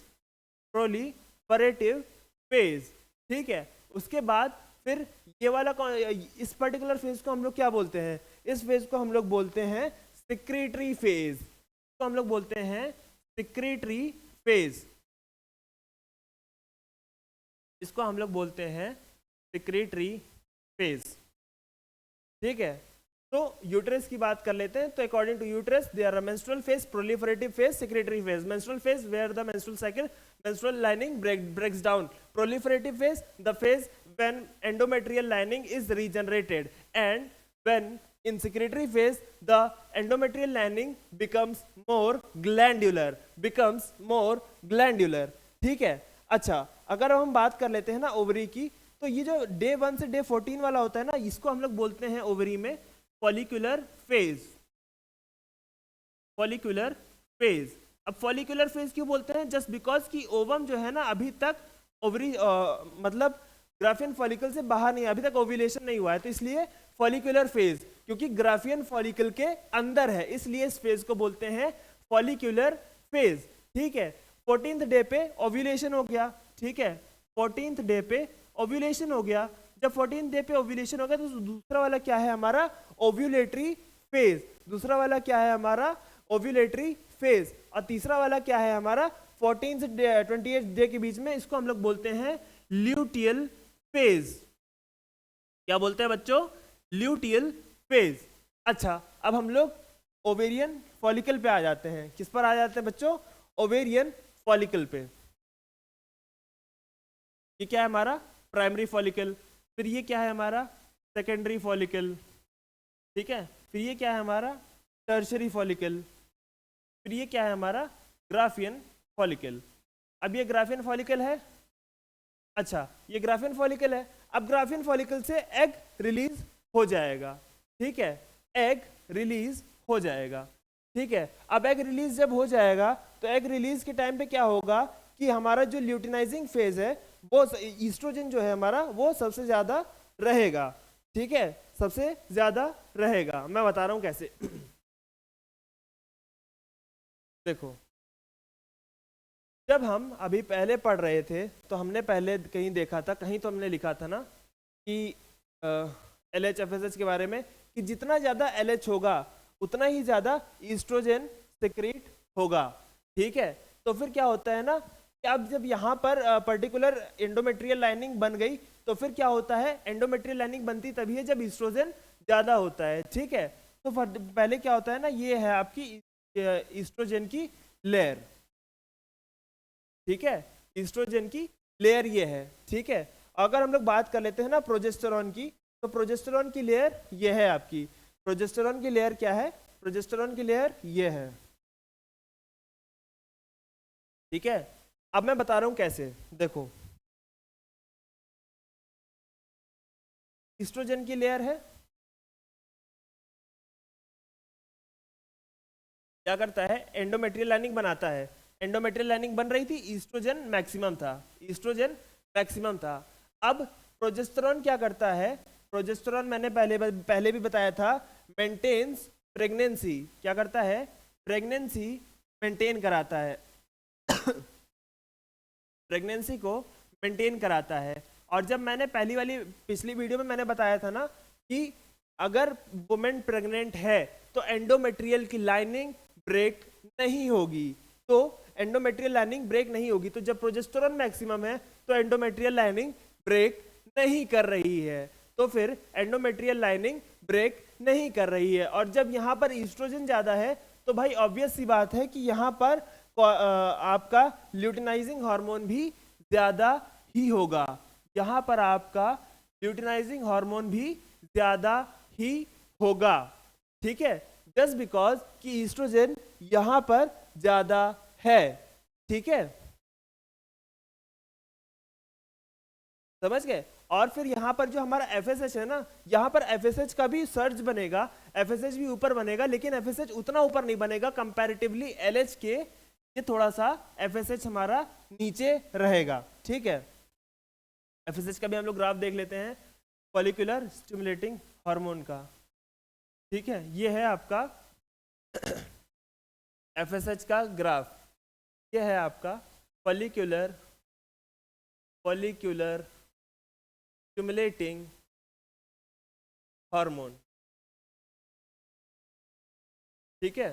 proliferative phase. ठीक है। उसके बाद फिर ये वाला इस पर्टिकुलर फेज को हम लोग क्या बोलते हैं? इस फेज को हम लोग बोलते हैं सिक्रीटरी फेज। तो हम लोग बोलते हैं सिक्रीटरी फेज। इसको हम लोग बोलते हैं सिक्रीटरी फेज। ठीक है। तो यूट्रस की बात कर लेते हैं। तो according to uterus there are menstrual phase, proliferative phase, secretory phase. Menstrual phase where the menstrual cycle, menstrual lining breaks down. Proliferative phase, the phase when endometrial lining is regenerated, and when in secretory phase the endometrial lining becomes more glandular. ठीक है। अच्छा, अगर हम बात कर लेते हैं ना ओवरी की, तो ये जो डे 1 से डे 14 वाला होता है ना, इसको हम लोग बोलते हैं ओवरी में फॉलिकुलर फेज। Follicular phase. अब फॉलिकुलर फेज क्यों बोलते हैं? जस्ट बिकॉज कि ओवम जो है ना अभी तक ओवरी मतलब ग्राफियन फॉलिकल से बाहर नहीं, अभी तक ओव्यूलेशन नहीं हुआ है, तो इसलिए फॉलिकुलर फेज, क्योंकि ग्राफियन फॉलिकल के अंदर है, इसलिए इस फेज को बोलते हैं फॉलिकुलर फेज। ठीक है। 14th डे पे ओव्यूलेशन हो गया। ठीक है। 14th डे पे ओव्यूलेशन हो गया। जब 14th डे पे ओव्यूलेशन हो गया तो दूसरा वाला क्या है हमारा? Ovulatory phase. दूसरा वाला क्या है हमारा? Ovulatory phase. और तीसरा वाला क्या है हमारा? 14 से 28 डे के बीच में, इसको हम लोग बोलते हैं ल्यूटियल फेज। क्या बोलते हैं बच्चों? Luteal phase. अच्छा, अब हम लोग ओवेरियन फॉलिकल पे आ जाते हैं। किस पर आ जाते हैं बच्चों? ओवेरियन फॉलिकल पे। ये क्या है हमारा? Primary follicle. फिर ये क्या है हमारा? Secondary follicle. ठीक है। फिर ये क्या है हमारा? Tertiary follicle. फिर ये क्या है हमारा? Graafian follicle. अब ये ग्राफियन फॉलिकल है। अच्छा, ये ग्राफियन फॉलिकल है। अब ग्राफियन फॉलिकल से एग रिलीज हो जाएगा। ठीक है। एग रिलीज हो जाएगा। ठीक है। अब एग रिलीज जब हो जाएगा तो एग रिलीज के टाइम पे क्या होगा कि हमारा जो ल्यूटिनाइजिंग फेज है वो ईस्ट्रोजन जो है हमारा वो सबसे ज्यादा रहेगा। ठीक है। सबसे ज्यादा रहेगा। मैं बता रहा हूं कैसे। देखो, जब हम अभी पहले पढ़ रहे थे तो हमने पहले कहीं देखा था, कहीं तो हमने लिखा था ना कि LH FSH के बारे में, कि जितना ज्यादा LH होगा उतना ही ज्यादा ईस्ट्रोजन सिक्रीट होगा। ठीक है। तो फिर क्या होता है ना कि अब जब यहाँ पर पर्टिकुलर एंडोमेट्रियल लाइनिंग बन गई तो फिर क्या होता है? एंडोमेट्रियल लाइनिंग बनती तभी है जब ईस्ट्रोजन ज्यादा होता है। ठीक है। तो पहले क्या होता है ना, ये है आपकी ईस्ट्रोजन की लेयर। ठीक है। ईस्ट्रोजन की लेयर ये है। ठीक है। अगर हम लोग बात कर लेते हैं ना प्रोजेस्टेरॉन की, तो प्रोजेस्टेरॉन की लेयर ये है आपकी। प्रोजेस्टेरॉन की लेयर क्या है? प्रोजेस्टेरॉन की लेयर ये है। ठीक है। अब मैं बता रहा हूं कैसे। देखो, ईस्ट्रोजन की लेयर है, क्या करता है? एंडोमेट्रियल लाइनिंग बनाता है। एंडोमेट्रियल लाइनिंग बन रही थी, ईस्ट्रोजन मैक्सिमम था। ईस्ट्रोजन मैक्सिमम था। अब प्रोजेस्टेरॉन क्या करता है? प्रोजेस्टेरॉन मैंने पहले भी बताया था, मेंटेन्स प्रेगनेंसी। क्या करता है? प्रेगनेंसी मेंटेन कराता है। प्रेगनेंसी को मेंटेन कराता है। और जब मैंने पिछली वीडियो में मैंने बताया था ना कि अगर वुमेन प्रेग्नेंट है तो एंडोमेट्रियल की लाइनिंग ब्रेक नहीं होगी। तो एंडोमेट्रियल लाइनिंग ब्रेक नहीं होगी, तो जब प्रोजेस्टेरॉन मैक्सिमम है तो एंडोमेट्रियल लाइनिंग ब्रेक नहीं कर रही है। तो फिर एंडोमेट्रियल लाइनिंग ब्रेक नहीं कर रही है। और जब यहाँ पर ईस्ट्रोजन ज्यादा है तो भाई ऑब्वियस सी बात है कि यहाँ पर आपका ल्यूटिनाइजिंग हार्मोन भी ज्यादा ही होगा। यहाँ पर आपका ल्यूटिनाइजिंग हार्मोन भी ज्यादा ही होगा। ठीक है। जस्ट बिकॉज कि ईस्ट्रोजन यहां पर ज्यादा है। ठीक है, समझ गए? और फिर यहाँ पर जो हमारा FSH है ना, यहाँ पर FSH का भी सर्ज बनेगा, FSH भी ऊपर बनेगा, लेकिन FSH उतना ऊपर नहीं बनेगा कंपैरेटिवली LH के, ये थोड़ा सा FSH हमारा नीचे रहेगा, ठीक है। FSH का भी हम लोग ग्राफ देख लेते हैं, फॉलिकुलर स्टिमुलेटिंग हार्मोन का, ठीक है। ये है आपका FSH का ग्राफ, ये है आपका फॉलिकुलर स्टिमुलेटिंग हार्मोन, ठीक है,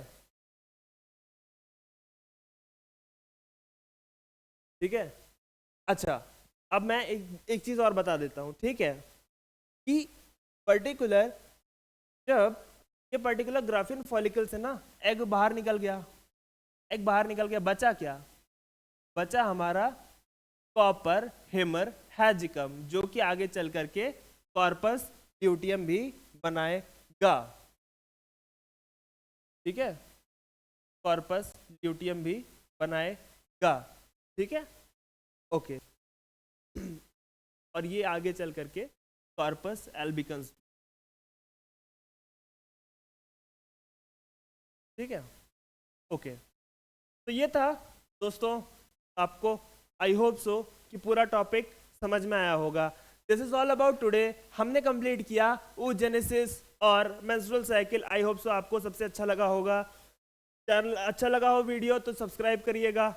ठीक है। अच्छा, अब मैं एक चीज और बता देता हूं, ठीक है, कि पर्टिकुलर जब ये पर्टिकुलर ग्राफिन फॉलिकल से ना एग बाहर निकल गया, एग बाहर निकल गया, बचा क्या? बचा हमारा कॉपर हेमर हैजिकम, जो कि आगे चल करके कॉर्पस ल्यूटियम भी बनाएगा, ठीक है, कॉर्पस ल्यूटियम भी बनाएगा, ठीक है, ओके। और ये आगे चल करके कॉर्पस एल्बिकन्स, ठीक है, ओके। तो ये था दोस्तों, आपको आई होप सो कि पूरा टॉपिक समझ में आया होगा। This is all about today. हमने कंप्लीट किया oogenesis और menstrual cycle. I hope so आपको सबसे अच्छा लगा होगा। चैनल अच्छा लगा हो वीडियो तो सब्सक्राइब करिएगा,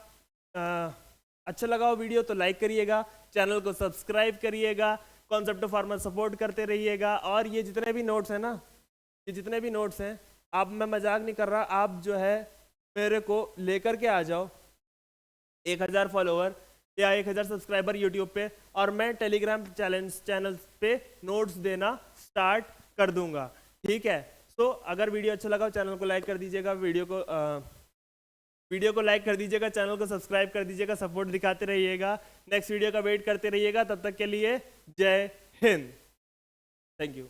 अच्छा लगा हो वीडियो तो लाइक करिएगा, चैनल को सब्सक्राइब करिएगा, कॉन्सेप्ट ऑफ फार्मर सपोर्ट करते रहिएगा। और ये जितने भी नोट्स हैं ना, ये जितने भी नोट्स हैं, आप, मैं मजाक नहीं कर रहा, आप जो है मेरे को लेकर के आ जाओ 1000 फॉलोवर या 1000 सब्सक्राइबर यूट्यूब पे, और मैं टेलीग्राम चैनल पे नोट्स देना स्टार्ट कर दूंगा, ठीक है। सो अगर वीडियो अच्छा लगा चैनल को लाइक कर दीजिएगा, वीडियो को लाइक कर दीजिएगा, चैनल को सब्सक्राइब कर दीजिएगा, सपोर्ट दिखाते रहिएगा, नेक्स्ट वीडियो का वेट करते रहिएगा। तब तक के लिए जय हिंद, थैंक यू।